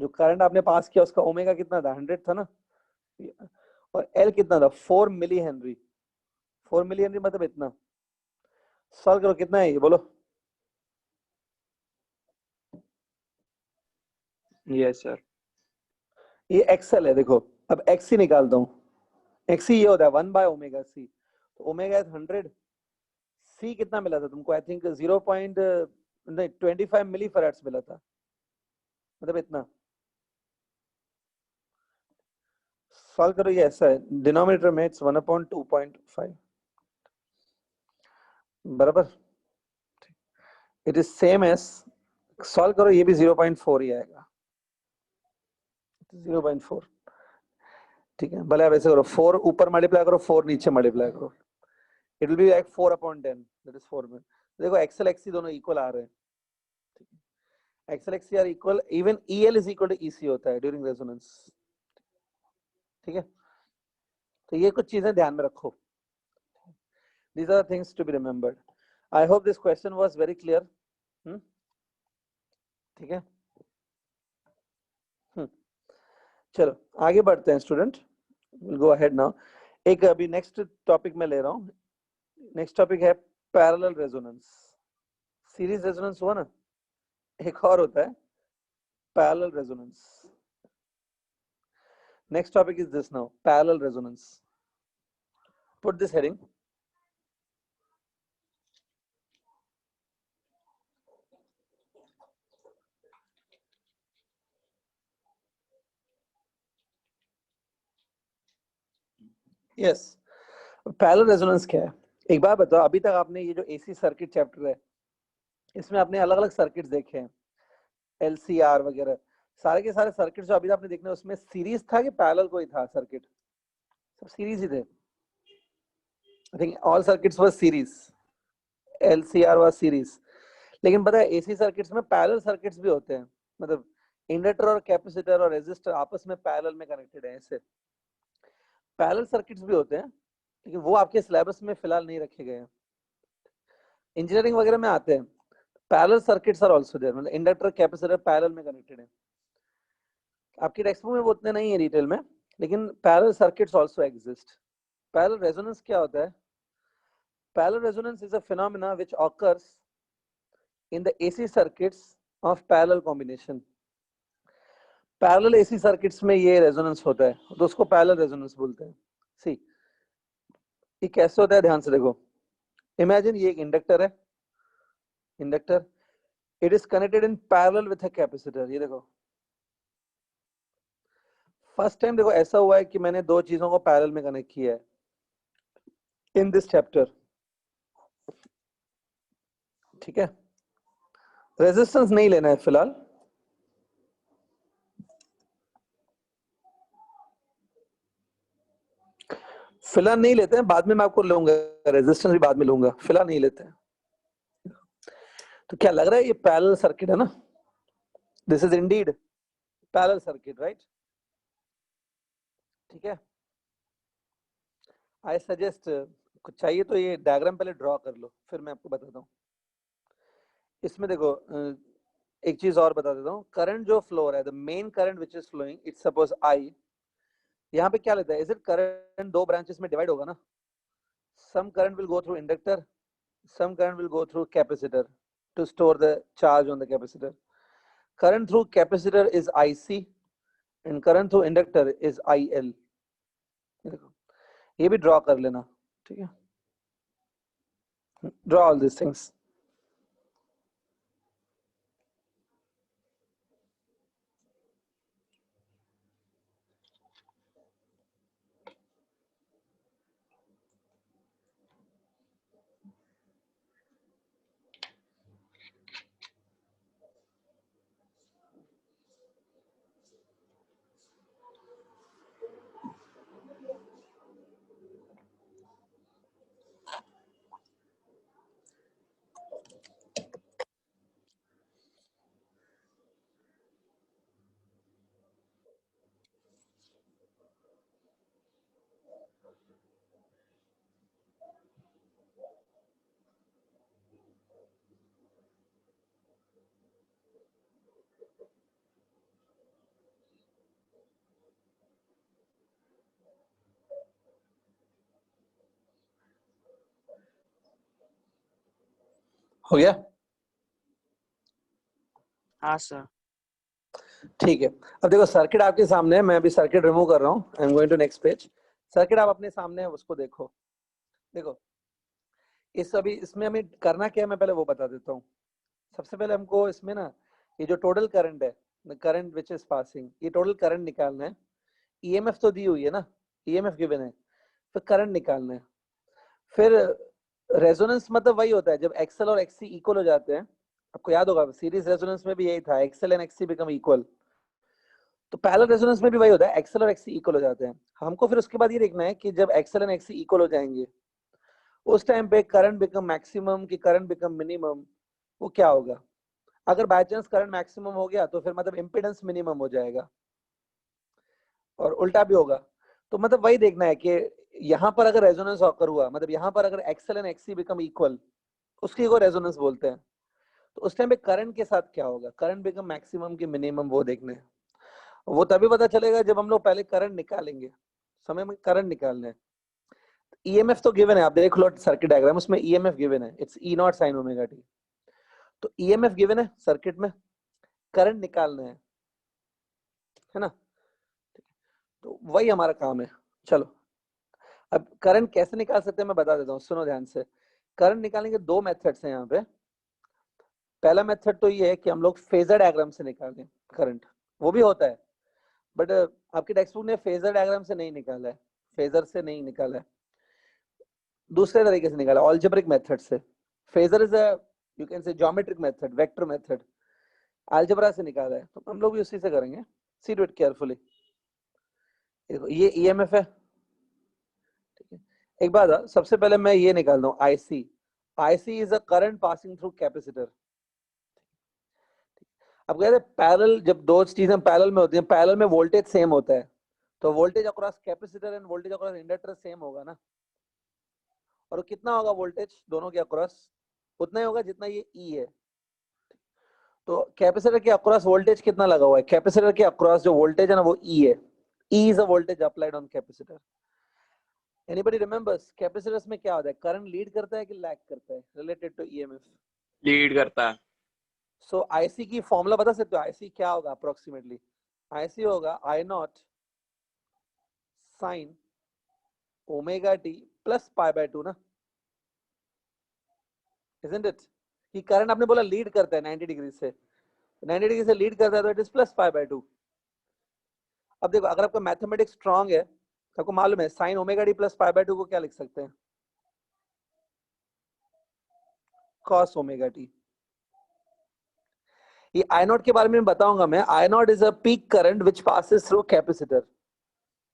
जो करंट आपने पास किया उसका ओमेगा कितना था, 100 था ना, और एल कितना था, 4 मिली हेनरी। 4 मिली हेनरी मतलब इतना। सॉल्व करो, कितना है ये बोलो। Yes sir. ये एक्सल है, देखो अब एक्सी निकालता हूँ। एक्सी ये होता है 1/ओमेगा सी, तो ओमेगा इज 100, सी कितना मिला था तुमको, आई थिंक 0.25 मिली फैराड्स मिला था, मतलब इतना। सॉल्व करो, ये ऐसा है डिनोमिनेटर में इट्स 1/2.5 बराबर। It is same S, solve करो ये भी 0.4 ही आएगा, 0.4। ठीक है, भले आप ऐसे करो, 4 ऊपर मल्टीप्लाई करो, 4 नीचे मल्टीप्लाई करो, it will be like 4/10, that is 4 में। देखो एक्सल एक्सी दोनों इक्वल आ रहे हैं, XL XC are equal, even EL is equal to EC होता है ड्यूरिंग रेजोनेंस। ठीक है, तो ये कुछ चीजें ध्यान में रखो, these are things to be remembered. I hope this question was very clear. ठीक है, चलो आगे बढ़ते हैं student, will go ahead now. एक अभी नेक्स्ट टॉपिक में ले रहा हूँ, नेक्स्ट टॉपिक है पैरेलल रेजोनेंस। सीरीज रेजोनेंस हुआ ना, एक और होता है parallel resonance. Next topic is this now, parallel resonance. Put this heading, yes. Parallel resonance क्या है, एक बार बताओ, अभी तक आपने ये जो एसी सर्किट चैप्टर है इसमें आपने अलग अलग सर्किट्स देखे हैं, एलसीआर वगैरह, सारे के सारे सर्किट जो अभी आपने देखने उसमें सीरीज था कि पैरेलल कोई था सर्किट, सब सीरीज ही थे। I think all circuits were series, LCR was series. लेकिन पता है एसी सर्किट्स में पैरेलल सर्किट्स भी होते हैं, मतलब इंडक्टर और कैपेसिटर और रेजिस्टर आपस में पैरेलल में कनेक्टेड है, ऐसे पैरेलल सर्किट्स भी होते हैं, लेकिन वो आपके सिलेबस में फिलहाल नहीं रखे गए हैं। इंजीनियरिंग वगैरह में आते हैं, parallel circuits are also there, मतलब इंडक्टर कैपेसिटर पैरेलल में कनेक्टेड है। आपकी टेक्स्ट बुक में वो उतने नहीं है डिटेल में, लेकिन parallel circuits also exist. Parallel resonance क्या होता है, parallel resonance is a phenomena which occurs in the AC circuits of parallel combination. Parallel AC circuits में ये रेजोनेंस होता है, तो उसको पैरेलल रेजोनेंस बोलते हैं। सी ये कैसे होता है, ध्यान से देखो। इमेजिन ये एक इंडक्टर है, inductor, it is connected in parallel with a capacitor. ये देखो फर्स्ट टाइम देखो ऐसा हुआ है कि मैंने दो चीजों को पैरेलल में कनेक्ट किया है इन दिस चैप्टर। ठीक है, रेजिस्टेंस नहीं लेना है फिलहाल, फिलहाल नहीं लेते हैं, बाद में मैं आपको लूंगा, रेजिस्टेंस भी बाद में लूंगा, फिलहाल नहीं लेते हैं। तो क्या लग रहा है ये पैरेलल सर्किट है ना, this is Indeed parallel circuit, right. ठीक है, आई सजेस्ट कुछ चाहिए तो ये डायग्राम पहले ड्रॉ कर लो, फिर मैं आपको बताता हूँ। इसमें देखो एक चीज और बता देता हूँ, करंट जो फ्लो रहा है, the main current which is flowing, it's suppose I, यहाँ पे क्या लेता है, इज इट करंट दो ब्रांचेस में डिवाइड होगा ना, some current will go through inductor, some current will go through capacitor to store the charge on the capacitor. Current through capacitor is IC and current through inductor is IL. ये भी draw कर लेना, ठीक है, draw all this things. हो गया? हाँ sir. ठीक है। अब देखो सर्किट आपके सामने है, मैं अभी सर्किट रिमूव कर रहा हूँ। I am going to next page. Circuit आप अपने सामने है, उसको देखो। देखो इस अभी इसमें हमें करना क्या है, मैं पहले वो बता देता हूँ। सबसे पहले हमको इसमें ना ये जो टोटल करंट है, करंट विच इज पासिंग, ये टोटल करंट निकालना है। ईएमएफ तो दी हुई है ना, ईएमएफ गिवन है, फिर करंट निकालना है। फिर रेजोनेंस मतलब वही होता है जब एक्सएल और एक्ससी इक्वल हो जाते हैं। आपको याद होगा सीरीज रेजोनेंस में भी यही था, एक्सएल एंड एक्ससी बिकम इक्वल। तो पैरेलल रेजोनेंस में भी वही होता है, एक्सएल और एक्ससी इक्वल हो जाते हैं। हमको फिर उसके बाद ये देखना है कि जब एक्सएल एंड एक्ससी इक्वल हो जाएंगे उस टाइम पे करंट बिकम मैक्सिमम कि करंट बिकम मिनिमम, वो क्या होगा। अगर बाय चांस करंट मैक्सिमम हो गया तो फिर मतलब इंपेडेंस मिनिमम हो जाएगा, और उल्टा भी होगा। तो मतलब वही देखना है कि यहाँ पर अगर रेजोनेंस ऑकर हुआ, मतलब यहाँ पर अगर एक्सएल एंड एक्ससी बिकम इक्वल, उसकी को रेजोनेंस बोलते हैं। तो उस टाइम पे करंट के साथ क्या होगा, करंट बिकम मैक्सिमम की मिनिमम, वो देखना है। वो तभी पता चलेगा जब हम लोग पहले करंट निकालेंगे, समय में करंट निकालना है। ईएमएफ तो गिवन है, आप देख लो सर्किट डायग्राम, उसमें ईएमएफ गिवन है, it's E not sine omega T. तो ईएमएफ गिवन है सर्किट में, करंट निकालना है ना। तो वही हमारा काम है। चलो अब करंट कैसे निकाल सकते हैं मैं बता देता हूँ, सुनो ध्यान से। करंट निकालने के दो मेथड्स हैं यहाँ पे। पहला मेथड तो ये है कि हम लोग फेजर डायग्राम से निकालें करंट, वो भी होता है, बट आपकी टेक्स्ट बुक ने फेजर डायग्राम से नहीं निकाला है, फेजर से नहीं निकाला है, दूसरे तरीके से निकाला, अलजेब्रिक मेथड से। Phasor is a you can say geometric method, vector method. Algebra से निकाला है, तो हम लोग भी उसी से करेंगे। सी टू इट केयरफुली। देखो ये ईएमएफ है, ठीक है। एक बात, सबसे पहले मैं ये निकालता हूँ IC. IC is a current passing through capacitor. अब कहते हैं पैरेलल, जब दो चीजें पैरेलल में होती हैं, पैरेलल में वोल्टेज सेम होता है, तो voltage across capacitor and voltage across inductor same होगा ना। और कितना होगा वोल्टेज दोनों के अक्रॉस, उतना ही होगा जितना ये ई है। तो कैपेसिटर के अक्रॉस वोल्टेज कितना लगा हुआ है, कैपेसिटर के अक्रॉस जो वोल्टेज है ना वो ई है। E is a voltage applied on capacitor. Anybody remembers capacitors में क्या होता है, करंट लीड करता है कि लैग करता है रिलेटेड टू ईएमएफ। लीड करता है। सो आईसी की फॉर्मूला बता सकते हो, आईसी क्या होगा अप्रोक्सीमेटली। आईसी होगा I naught sine omega T plus pi by 2 ना, इजंट इट। कि करंट आपने बोला लीड करता है 90 डिग्री से, 90 डिग्री से लीड करता है तो it is plus pi by 2। अब देखो अगर आपका मैथमेटिक्स स्ट्रांग है तो आपको मालूम है sign omega T plus pi by 2 को क्या लिख सकते हैं, कॉस ओमेगा टी। ये आई नॉट के बारे में बताऊंगा मैं। I naught is a peak current which passes through capacitor.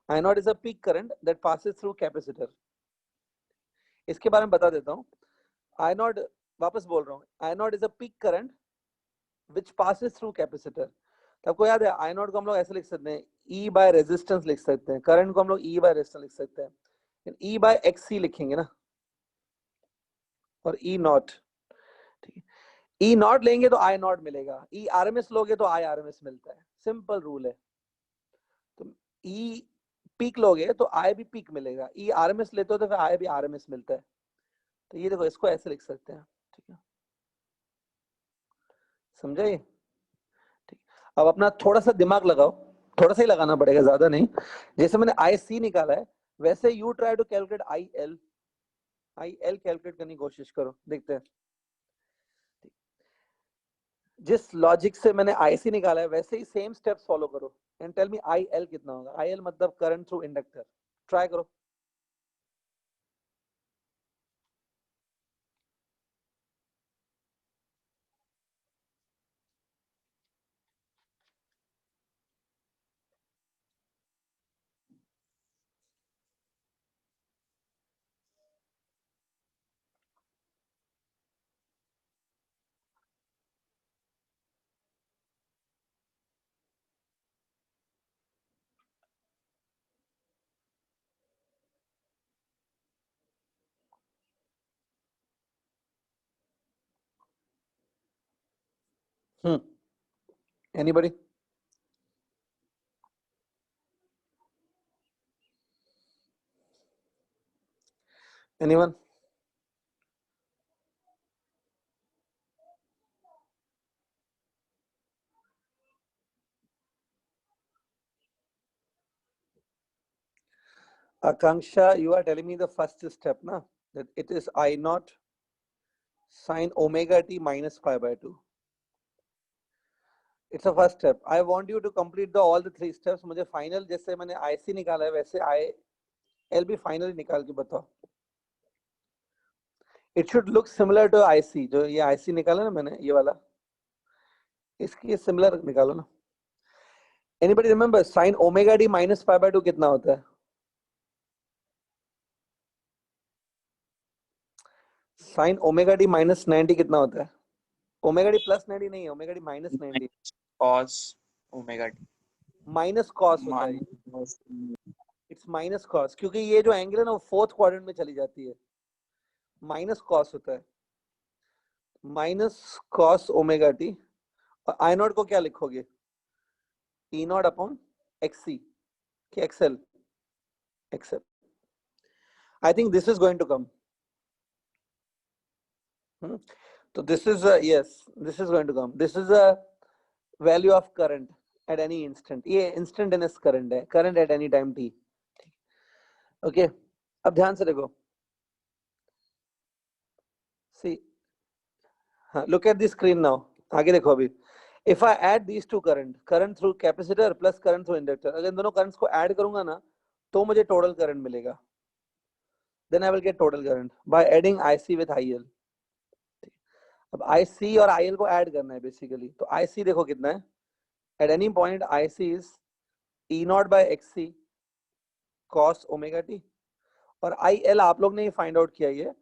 I naught is a peak current that passes through capacitor. इसके बारे में बता देता हूँ। आई नॉट, वापस बोल रहा हूँ, I naught is a peak current which passes through capacitor. तो आपको याद है आई नॉट को हम लोग ऐसे लिख सकते हैं, ई बाय रेजिस्टेंस लिख सकते हैं, करंट को हम लोग ई बाय रेजिस्टेंस लिख सकते हैं, ई बाय एक्सी लिखेंगे ना, और ई नॉट। ठीक है, ई नॉट लेंगे तो आई नॉट मिलेगा, ई आरएमएस लोगे तो आई आरएमएस मिलता है, सिंपल रूल है। तो ई पीक लोगे तो आई भी पीक मिलेगा, ई आरएमएस लेते हो तो फिर आई भी आरएमएस मिलता है। तो ये देखो इसको ऐसे लिख सकते हैं, ठीक है, समझे ये। ठीक, अब अपना थोड़ा सा दिमाग लगाओ, थोड़ा सा ही लगाना पड़ेगा, ज्यादा नहीं। जैसे मैंने आई सी निकाला है वैसे you try to calculate I L. I L calculate करने की कोशिश करो, देखते हैं। जिस लॉजिक से मैंने आईसी निकाला है वैसे ही सेम स्टेप्स फॉलो करो and tell me I L कितना होगा। आई एल मतलब करंट थ्रू इंडक्टर। ट्राई करो। Anybody? Anyone? Akanksha, you are telling me the first step, na? That it is I naught sine omega t minus pi by 2. It's the first step. I want you to complete all the 3 steps. मुझे final जैसे मैंने IC निकाला है वैसे IL भी final निकाल के बताओ. It should look similar to IC. जो ये IC निकाला ना मैंने ये वाला, इसकी similar निकालो ना. Anybody remember sin omega t minus pi by 2 कितना होता है? Sin omega t minus 90 कितना होता है? Omega t plus 90 नहीं है, omega t minus 90. cos omega t Minus cos होता है. It's minus cos क्योंकि ये जो एंगल है ना वो फोर्थ क्वाड्रेंट में चली जाती है. माइनस कॉस होता है. Minus cos omega T. और आई नॉट को क्या लिखोगे? ई नॉट अपॉन एक्सी कि XL. XL. I think this is going to come. So this is yes, this is going to come. This is a value of current at any instant. ये instantaneous current है. Current at any time t. Okay. अब ध्यान से देखो. See, look at the screen now. आगे देखो अभी. If I add these two current through capacitor plus current through inductor, अगर इन दोनों currents को add करूंगा ना, तो मुझे total current मिलेगा. Then I will get total current by adding IC with IL. अब IC और IL को add करना है basically. तो IC देखो कितना है? At any point IC is E naught by XC cos omega t. और IL आप लोग ने find out किया ये.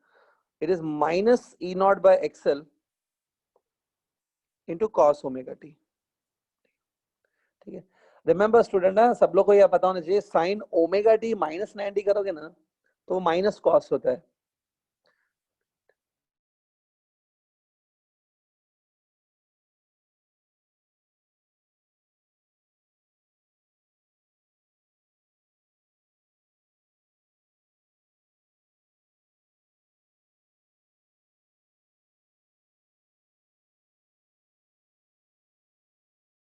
It is minus E naught by XL into cos omega t. ठीक है. Remember student ना, सब लोग को यह पता होना चाहिए sin omega t minus 90 करोगे ना तो minus cos होता है.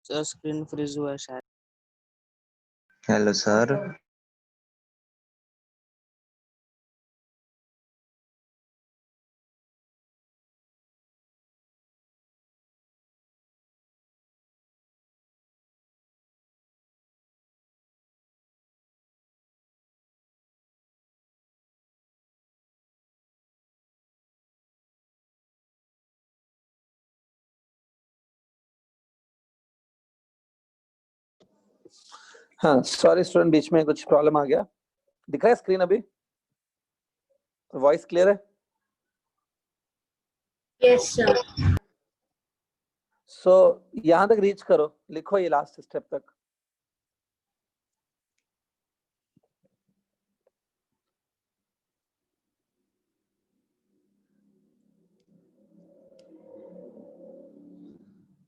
सर स्क्रीन फ्रीज हुआ है शायद. Hello sir. हाँ सॉरी स्टूडेंट, बीच में कुछ प्रॉब्लम आ गया. दिख रहा है स्क्रीन अभी? वॉइस क्लियर है? Yes sir. सो यहां तक रीच करो, लिखो ये लास्ट स्टेप तक.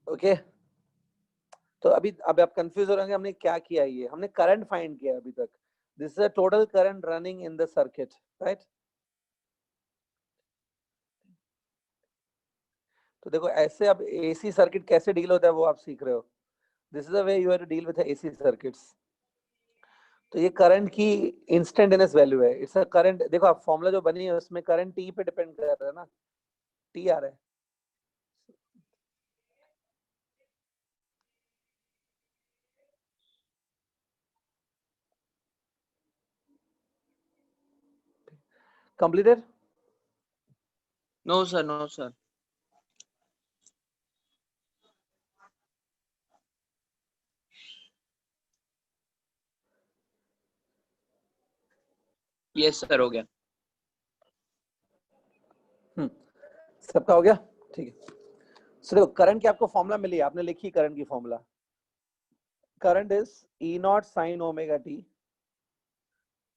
ओके. तो अभी आप कंफ्यूज हो रहे होंगे हमने क्या किया. ये हमने करंट फाइंड किया अभी तक. This is a total current running in the circuit, right? तो देखो ऐसे अब एसी सर्किट कैसे डील होता है वो आप सीख रहे हो. This is the way you have to deal with AC circuits. तो ये करंट की इंस्टेंटेनियस वैल्यू है. It's a current. देखो आप फॉर्मूला जो बनी है उसमें करंट टी पे डिपेंड कर रहा है ना. टी आ रहा है. Completed? No sir, no sir. Yes sir, हो गया. सबका हो गया? ठीक है. सो देखो करंट की आपको फॉर्मूला मिली है, आपने लिखी करंट की formula. Current is E naught sin omega t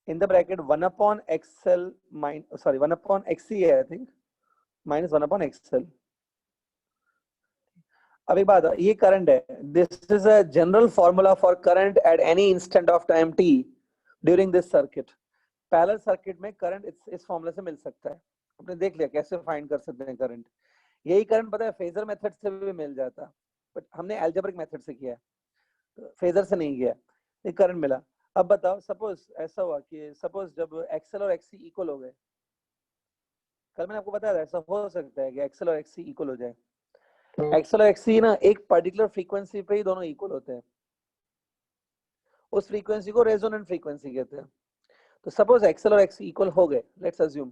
in the bracket 1 upon XL minus 1 upon XC है I think minus 1 upon XL. अब एक बात, ये करंट है. This is a general formula for current at any instant of time t during this circuit. Parallel circuit में current इस formula से मिल सकता है. आपने देख लिया कैसे फाइंड कर सकते हैं करंट. यही करंट पता है फेजर मेथड से भी मिल जाता, बट हमने अलजेब्रिक मेथड से किया, फेजर से नहीं किया. ये करंट मिला. अब बताओ, सपोज ऐसा हुआ कि सपोज जब एक्सएल और एक्सी इक्वल हो गए, कल मैंने आपको बताया था ऐसा हो सकता है कि एक्सएल और एक्सी इक्वल हो जाए। एक्सएल और एक्सी ना एक पर्टिकुलर फ्रीक्वेंसी पे ही दोनों इक्वल होते हैं, उस फ्रीक्वेंसी को रेजोनेंट फ्रीक्वेंसी कहते हैं। तो सपोज एक्सएल और एक्सी इक्वल हो गए, लेट्स अज्यूम,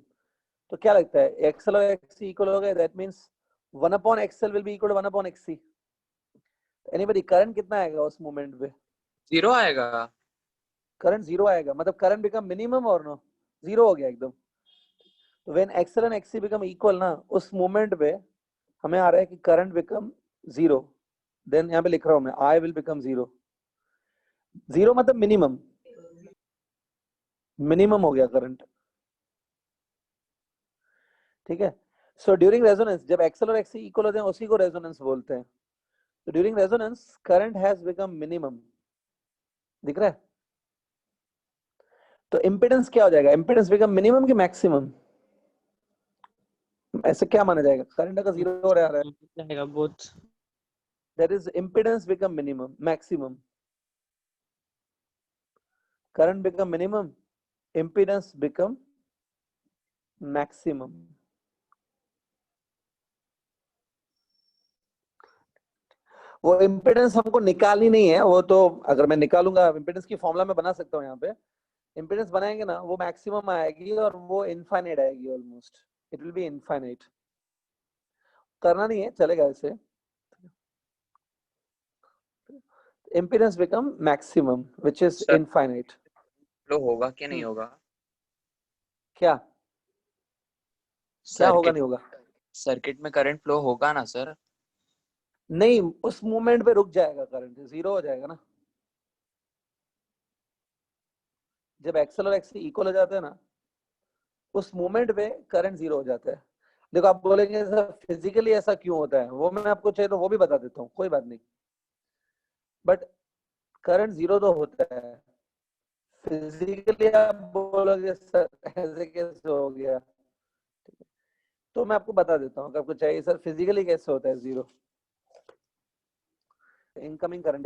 तो क्या लगता है एक्सएल और एक्सी इक्वल हो गए, that means 1/xl will be equal to 1/xc। Anybody, current कितना आएगा उस मोमेंट पे? 0 आएगा। करंट 0 आएगा, मतलब करंट बिकम मिनिमम और नो 0 हो गया एकदम। तो when XL and XC become equal ना, उस मोमेंट पे हमें आ रहा है कि करंट बिकम 0, देन यहाँ पे लिख रहा हूं मैं आई विल बिकम 0। 0 मतलब मिनिमम, मिनिमम हो गया करंट, ठीक है। सो ड्यूरिंग रेजोनेंस जब एक्सएल और एक्सी इक्वल होते हैं उसी को रेजोनेंस बोलते हैं। तो during resonance current has become minimum, दिख रहा है? तो इंपेडेंस क्या हो जाएगा? इंपेडेंस बिकम मिनिमम कि मैक्सिमम? ऐसे क्या माना जाएगा? करंट अगर 0 हो रहा है, जाएगा both. that is impedance become minimum, maximum, current become minimum, impedance become maximum। वो impedance हमको निकालनी नहीं है, वो तो अगर मैं निकालूंगा impedance की फॉर्मूला में बना सकता हूँ। यहाँ पे impedance बनाएंगे ना, वो मैक्सिमम आएगी और वो इनफाइनाइट आएगी, almost it will B infinite. करना नहीं है, चलेगा ऐसे। impedance become maximum which is Sir, infinite। Flow होगा कि नहीं होगा? क्या क्या होगा नहीं होगा? सर्किट में करंट फ्लो होगा ना सर? नहीं, उस मोमेंट पे रुक जाएगा, करंट 0 हो जाएगा ना। जब एक्सएल और एक्सी इक्वल हो जाते हैं ना, उस मोमेंट पे करंट 0 हो जाता है। देखो आप बोलेंगे सर फिजिकली ऐसा क्यों होता है, वो मैं आपको चाहिए तो वो भी बता देता हूँ, कोई बात नहीं। बट करंट 0 तो होता है, फिजिकली आप बोलोगे सर ऐसे कैसे हो गया, तो मैं आपको बता देता हूँ। आपको चाहिए सर फिजिकली कैसे होता है 0? इनकमिंग करंट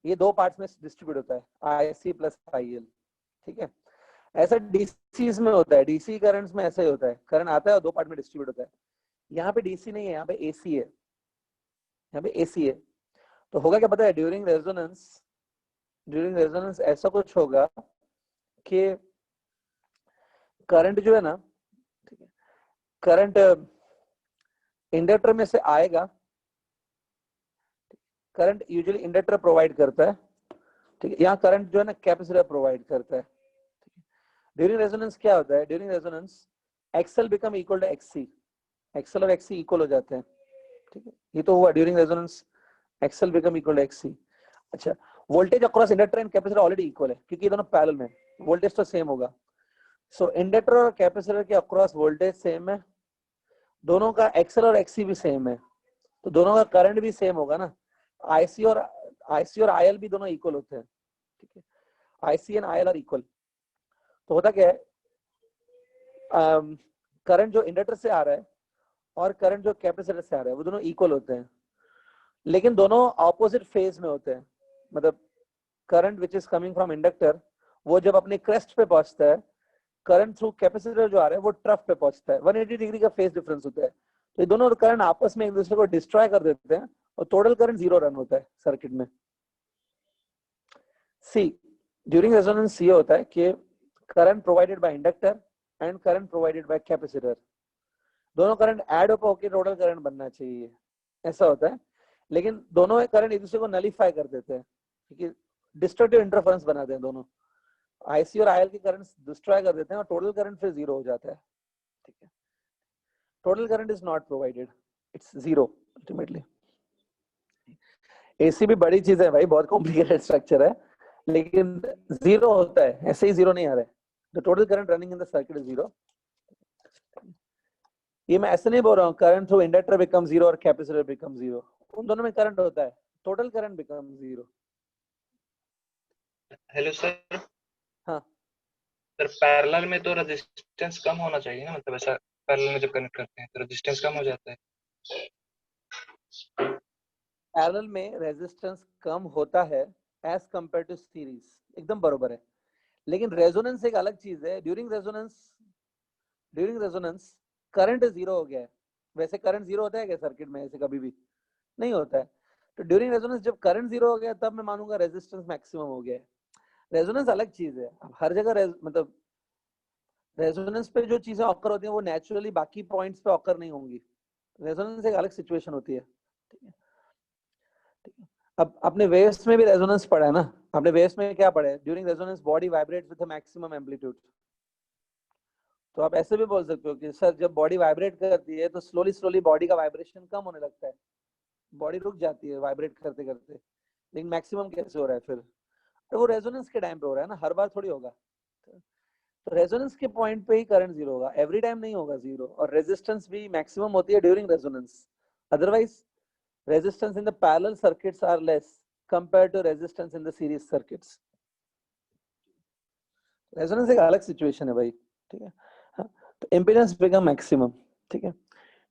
ये दो पार्ट्स में डिस्ट्रीब्यूट होता है, आईसी प्लस आईएल, ठीक है। ऐसा डीसी में होता है, डीसी करंट्स में ऐसा ही होता है, करंट आता है और दो पार्ट में डिस्ट्रीब्यूट होता है। यहाँ पे डीसी नहीं है, यहाँ पे एसी है, यहाँ पे एसी है। तो होगा क्या पता है? ड्यूरिंग रेजोनेंस ऐसा कुछ होगा कि करंट जो है ना, ठीक है, करंट इंडक्टर में से आएगा। करंट यूजुअली इंडक्टर प्रोवाइड करता है, ठीक है। यहाँ करंट जो है ना कैपेसिटर प्रोवाइड करता है। ड्यूरिंग रेजोनेंस क्या होता है? During resonance XL become equal to XC, XL और एक्सी इक्वल हो जाते हैं, ठीक है। ये तो हुआ during resonance XL become equal to XC. अच्छा, voltage across inductor and capacitor already equal है क्योंकि ये दोनों पैरेलल में, वोल्टेज तो सेम होगा। सो इंडक्टर और कैपेसिटर के अक्रॉस वोल्टेज सेम है, दोनों का एक्सएल और एक्सी भी सेम है, तो दोनों का करंट भी सेम होगा ना। आईसी और आईएल भी दोनों इक्वल होते हैं, ठीक है। IC and IL are equal. तो होता क्या है, करंट जो इंडक्टर से आ रहा है और करंट जो कैपेसिटर से आ रहा है वो दोनों इक्वल होते हैं, लेकिन दोनों ऑपोजिट फेज में होते हैं। मतलब current which is coming from inductor, वो जब अपने क्रेस्ट पे पहुंचता है, करंट थ्रू कैपेसिटर जो आ रहा है वो ट्रफ पे पहुंचता है। 180 डिग्री का फेज डिफरेंस होता है। तो ये दोनों करंट आपस में एक दूसरे को डिस्ट्रॉय कर देते हैं और टोटल करंट 0 रन होता है सर्किट में। सी ड्यूरिंग रेजोनेंस ये होता है कि current provided by inductor and current provided by capacitor, दोनों करंट ऐड होकर टोटल करंट बनना चाहिए, ऐसा होता है। लेकिन दोनों करंट एक दूसरे को नलीफाई कर देते हैं, क्योंकि डिस्ट्रक्टिव इंटरफेरेंस बनाते हैं दोनों। आईसी और आईएल के करंट डिस्ट्रॉय कर देते हैं और टोटल करंट फिर 0 हो जाता है, ठीक है। Total current is not provided, it's 0 ultimately. AC भी बड़ी चीज है भाई, बहुत कॉम्प्लिकेटेड स्ट्रक्चर है, लेकिन 0 होता है, ऐसे ही 0 नहीं आ रहा है। The total current running in the circuit is 0। ये मैं ऐसे नहीं बोल रहा हूँ करंट थ्रू इंडक्टर बिकम 0 और कैपेसिटर बिकम 0, उन दोनों में करंट होता है, total current become 0। Hello sir. हाँ सर पैरेलल में तो रेजिस्टेंस कम होना चाहिए ना, मतलब ऐसा पैरेलल में जब कनेक्ट करते हैं तो रेजिस्टेंस कम हो जाता है। पैरेलल में रेजिस्टेंस कम होता है एज कंपेयर टू सीरीज, एकदम बरोबर है। लेकिन रेजोनेंस एक अलग चीज है। ड्यूरिंग रेजोनेंस करंट जीरो हो गया है। वैसे करंट जीरो होता है क्या सर्किट में? ऐसे कभी भी नहीं होता है। तो ड्यूरिंग रेजोनेंस जब करंट जीरो हो गया तब मैं मानूंगा रेजिस्टेंस मैक्सिमम हो गया है। रेजोनेंस अलग चीज है। अब हर जगह मतलब रेजोनेंस पे जो चीजें ऑकर होती हैं वो नेचुरली बाकी पॉइंट्स पे ऑकर नहीं होंगी। रेजोनेंस एक अलग सिचुएशन होती है। ठीक है, ठीक है। अब आपने वेव्स में भी रेजोनेंस पढ़ा है ना? आपने वेव्स में क्या पढ़ा है? During resonance body vibrates with a maximum amplitude. तो आप ऐसे भी बोल सकते हो कि सर जब बॉडी वाइब्रेट करती है तो स्लोली स्लोली बॉडी का वाइब्रेशन कम होने लगता है, बॉडी रुक जाती है वाइब्रेट करते करते, लेकिन मैक्सिमम कैसे हो रहा है फिर? तो वो रेजोनेंस के टाइम पे हो रहा है ना, हर बार थोड़ी होगा। तो रेजोनेंस के पॉइंट पे ही करंट जीरो होगा, एवरी टाइम नहीं होगा जीरो। और रेजिस्टेंस भी मैक्सिमम होती है during resonance, otherwise resistance in the parallel circuits are less compared to resistance in the series circuits. Resonance एक अलग सिचुएशन है भाई, ठीक है। हाँ, तो इम्पीडेंस बिकम मैक्सिमम, ठीक है।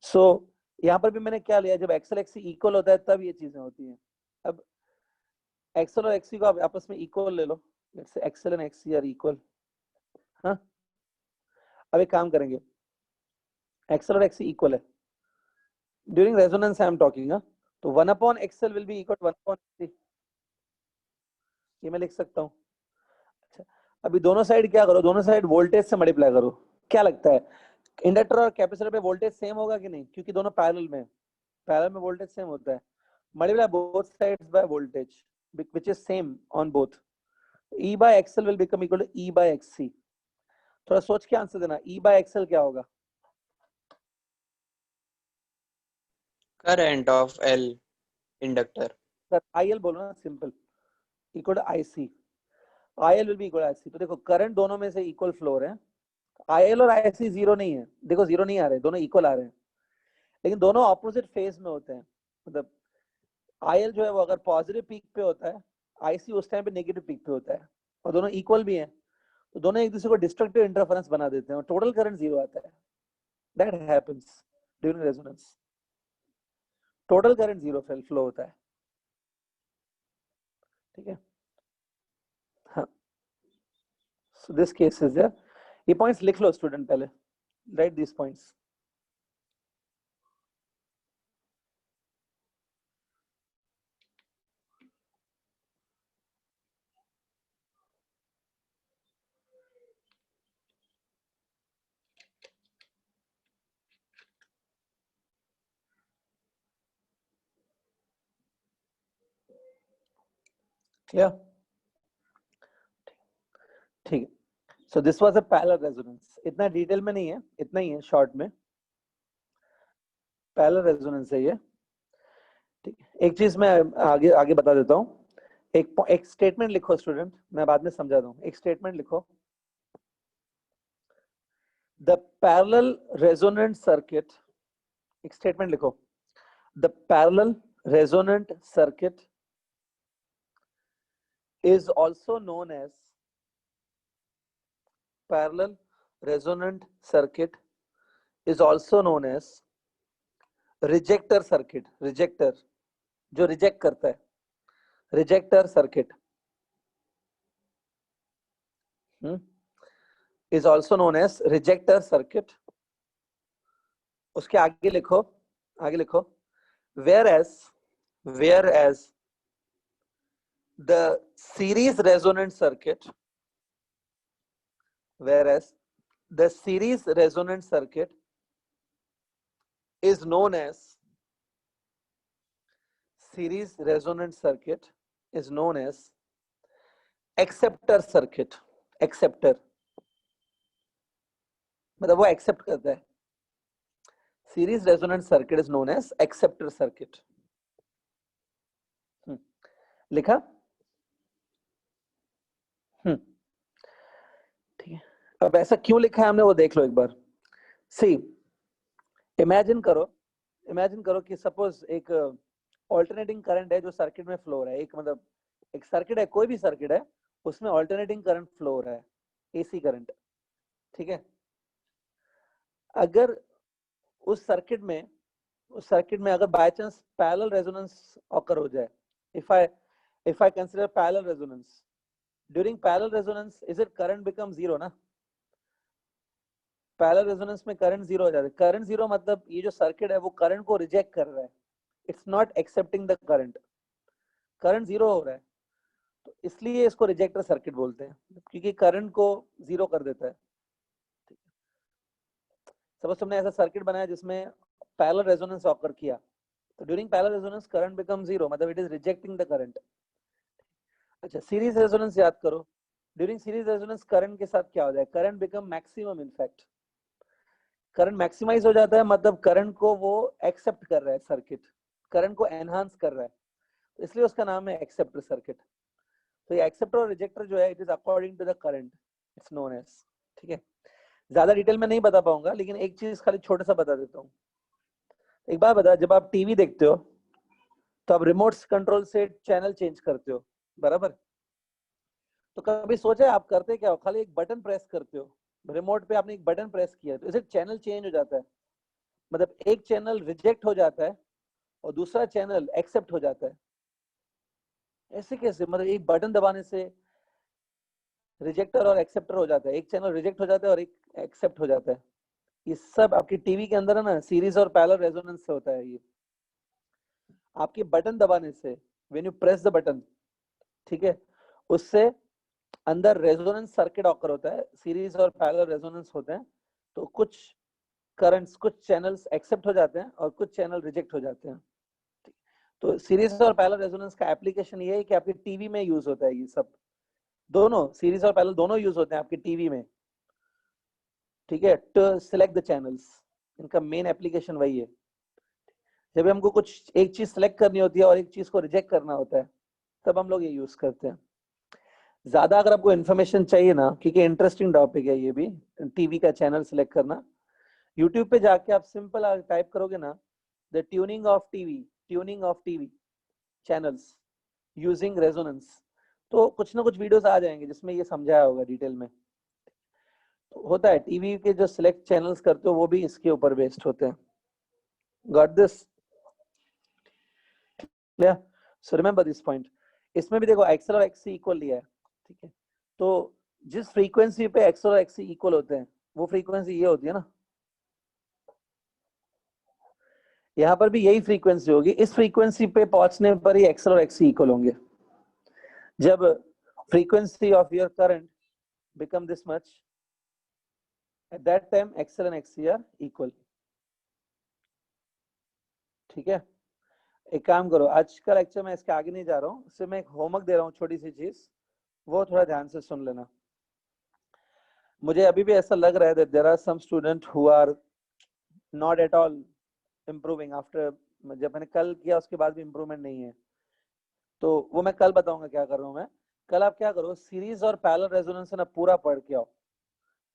सो यहाँ पर भी मैंने क्या लिया, जब एक्सएल एक्सी इक्वल होता है तब ये चीजें होती हैं। अब एक्सएल और एक्सी को आप आपस में इक्वल ले लो, let's say XL and XC are equal. हाँ, अब एक काम करेंगे, एक्सएल और एक्सी इक्वल है during resonance I am talking. तो 1/XL will be equal 1/XC, ये मैं लिख सकता हूँ। अच्छा, अभी दोनों साइड क्या करो, दोनों साइड वोल्टेज से मल्टीप्लाई करो। क्या लगता है इंडक्टर और कैपेसिटर पे वोल्टेज सेम होगा कि नहीं? क्योंकि दोनों पैरेलल में वोल्टेज सेम होता है। Multiply both sides by voltage which is same on both. E/XL will become equal to E/XC। थोड़ा सोच के आंसर देना, E/XL क्या होगा? Current of L inductor. Sir IL बोलो ना, simple, equal to IC। IL will be equal to IC। तो देखो करंट दोनों में से इक्वल फ्लो है। IL और IC जीरो नहीं है, देखो जीरो नहीं आ रहे, दोनों इक्वल आ रहे हैं, लेकिन दोनों ऑपोजिट फेज में होते हैं। मतलब IL जो है वो अगर पॉजिटिव पीक पे होता है, IC उस टाइम पे नेगेटिव पीक पे होता है, और दोनों इक्वल भी हैं, तो दोनों एक दूसरे को डिस्ट्रक्टिव इंटरफेरेंस बना देते हैं और टोटल करंट जीरो आता है। That happens during resonance, total current zero flow होता है, ठीक है। हाँ, so this case is there. ये पॉइंट्स लिख लो स्टूडेंट, पहले राइट दिस पॉइंट्स। क्लियर? ठीक है। So this was a parallel resonance. इतना डिटेल में नहीं है, इतना ही है शॉर्ट में, पैरेलल रेजोनेंस है ये, ठीक है। एक चीज मैं आगे आगे बता देता हूँ। एक स्टेटमेंट लिखो स्टूडेंट, मैं बाद में समझा दूं। एक स्टेटमेंट लिखो, द पैरेलल रेजोनेंट सर्किट, एक स्टेटमेंट लिखो, the parallel resonant circuit is also known as parallel resonant circuit is also known as rejector circuit। Ejector जो रिजेक्ट करता है, ejector circuit is also known as rejector circuit। उसके आगे लिखो, whereas the series resonant circuit, is known as acceptor circuit। acceptor मतलब वो accept करता है। Series resonant circuit is known as acceptor circuit. लिखा? ठीक है। अब ऐसा क्यों लिखा है हमने वो देख लो एक बार। सी, इमेजिन करो कि सपोज एक ऑल्टरनेटिंग करंट है जो सर्किट में फ्लो हो रहा है। एक मतलब एक सर्किट है, कोई भी सर्किट है, उसमें ऑल्टरनेटिंग करंट फ्लो हो रहा है, एसी करंट, ठीक है। अगर उस सर्किट में अगर by chance parallel resonance occur हो जाए, if I consider parallel resonance, during parallel resonance is it current become zero ना, पैरेलल रेजोनेंस में करंट जीरो हो जाता है। करंट जीरो मतलब ये जो सर्किट है वो करंट को रिजेक्ट कर रहा है, it's not accepting the current, current zero हो रहा है, तो इसलिए इसको रिजेक्टर सर्किट बोलते हैं, क्योंकि करंट को जीरो कर देता है। सपोज तुमने ऐसा सर्किट बनाया जिसमें पैरेलल रेजोनेंस ऑकर किया, तो during parallel resonance current become zero, मतलब it is rejecting the current. अच्छा, सीरीज रेजोनेंस याद करो, ड्यूरिंग सीरीज रेजोनेंस करंट के साथ क्या हो जाए, current become maximum, in fact current maximize हो जाता है, मतलब करंट को वो एक्सेप्ट कर रहा है सर्किट, करंट को एनहांस कर रहा है, तो इसलिए उसका नाम है एक्सेप्टर सर्किट। तो ये एक्सेप्टर और रिजेक्टर जो है, it is according to the current, it's known as. ठीक है, ज्यादा डिटेल में नहीं बता पाऊंगा, लेकिन एक चीज खाली छोटा सा बता देता हूँ। एक बात बता, जब आप टीवी देखते हो तो आप रिमोट कंट्रोल से चैनल चेंज करते हो, बराबर? तो कभी सोचा है आप करते क्या हो, खाली एक बटन प्रेस करते हो, रिमोट पे आपने एक बटन प्रेस किया तो इसे चैनल चेंज हो जाता है, मतलब एक चैनल रिजेक्ट हो जाता है और दूसरा चैनल एक्सेप्ट हो जाता है। ऐसे कैसे, मतलब एक बटन दबाने से रिजेक्टर और एक्सेप्टर हो जाता है, एक चैनल रिजेक्ट हो जाता है और एक एक्सेप्ट हो जाता है। ये सब आपकी टीवी के अंदर है ना, सीरीज और पैरेलल रेजोनेंस से होता है। ये आपके बटन दबाने से, when you press the button, ठीक है, उससे अंदर रेजोनेंस सर्किट ऑकर होता है, सीरीज और पैरेलल रेजोनेंस होते हैं, तो कुछ करंट्स, कुछ चैनल्स एक्सेप्ट हो जाते हैं और कुछ चैनल रिजेक्ट हो जाते हैं। तो सीरीज और पैरेलल रेजोनेंस का एप्लीकेशन ये है कि आपकी टीवी में यूज होता है, ये सब दोनों सीरीज और पैरेलल दोनों यूज होते हैं आपकी टीवी में, ठीक है, टू सिलेक्ट द चैनल्स, इनका मेन एप्लीकेशन वही है। जब हमको कुछ एक चीज सिलेक्ट करनी होती है और एक चीज को रिजेक्ट करना होता है, तब हम लोग ये यूज करते हैं। ज्यादा अगर आपको इन्फॉर्मेशन चाहिए ना, क्योंकि इंटरेस्टिंग टॉपिक है ये भी, टीवी का चैनल सिलेक्ट करना, यूट्यूब पे जाके आप सिंपल टाइप करोगे ना, the tuning of TV channels using resonance, तो कुछ ना कुछ वीडियोस आ जाएंगे जिसमें ये समझाया होगा डिटेल में। तो होता है टीवी के जो सिलेक्ट चैनल्स करते हो वो भी इसके ऊपर बेस्ड होते हैं। Got this clear? So remember this point. इसमें भी देखो एक्सल और एक्सी इक्वल लिया है, ठीक है, तो जिस फ्रीक्वेंसी पे एक्सल और एक्सी इक्वल होते हैं वो फ्रीक्वेंसी ये होती है ना, यहाँ पर भी यही फ्रीक्वेंसी होगी, इस फ्रीक्वेंसी पे पहुंचने पर ही एक्सल और एक्सी इक्वल होंगे। जब frequency of your current become this much, at that time XL and XC are equal. ठीक है, एक काम करो, आज का लेक्चर मैं इसके आगे नहीं जा रहा हूँ, सिर्फ मैं एक होमवर्क दे रहा हूँ छोटी सी चीज, वो थोड़ा ध्यान से सुन लेना। मुझे अभी भी ऐसा लग रहा है that there are some students who are not at all improving after, जब मैंने कल किया उसके बाद भी इम्प्रूवमेंट नहीं है, तो वो मैं कल बताऊंगा क्या कर रहा हूँ मैं। कल आप क्या करो, सीरीज और पैरेलल रेजोनेंस ना पूरा पढ़ के आओ।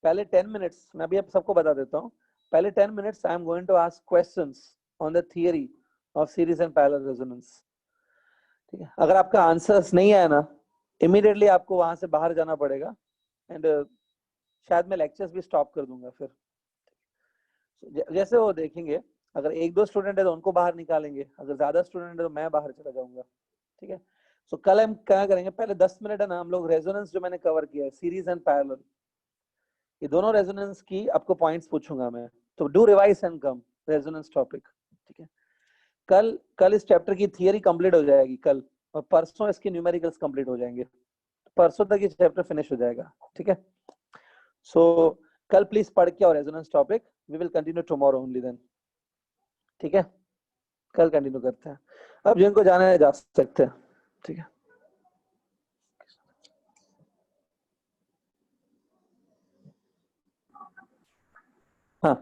पहले 10 मिनट्स मैं अभी आप सबको बता देता हूँ, पहले 10 minutes I am going to ask questions on the theory of series and parallel resonance. ठीक है, अगर आपका आंसर्स नहीं आया ना, इमीडिएटली आपको वहां से बाहर जाना पड़ेगा, एंड शायद मैं लेक्चर्स भी स्टॉप कर दूंगा फिर। जैसे वो देखेंगे, अगर एक दो स्टूडेंट है तो उनको बाहर निकालेंगे, अगर ज्यादा स्टूडेंट है तो मैं बाहर चला जाऊंगा। ठीक है, सो कल हम क्या करेंगे, पहले 10 मिनट है ना, हम लोग रेजोनेंस जो मैंने कवर किया है, सीरीज एंड पैरेलल, ये दोनों रेजोनेंस की आपको पॉइंट्स पूछूंगा मैं, तो do revise and come resonance topic. ठीक है, कल इस चैप्टर की थियरी कंप्लीट हो जाएगी कल, और परसों इसके न्यूमेरिकल्स कंप्लीट हो जाएंगे, परसों तक ये चैप्टर फिनिश हो जाएगा। ठीक है, सो कल प्लीज पढ़ के और resonance topic, we will continue tomorrow only then. ठीक है, कल कंटिन्यू करते हैं, अब जिनको जाना है जा सकते हैं। ठीक है, हाँ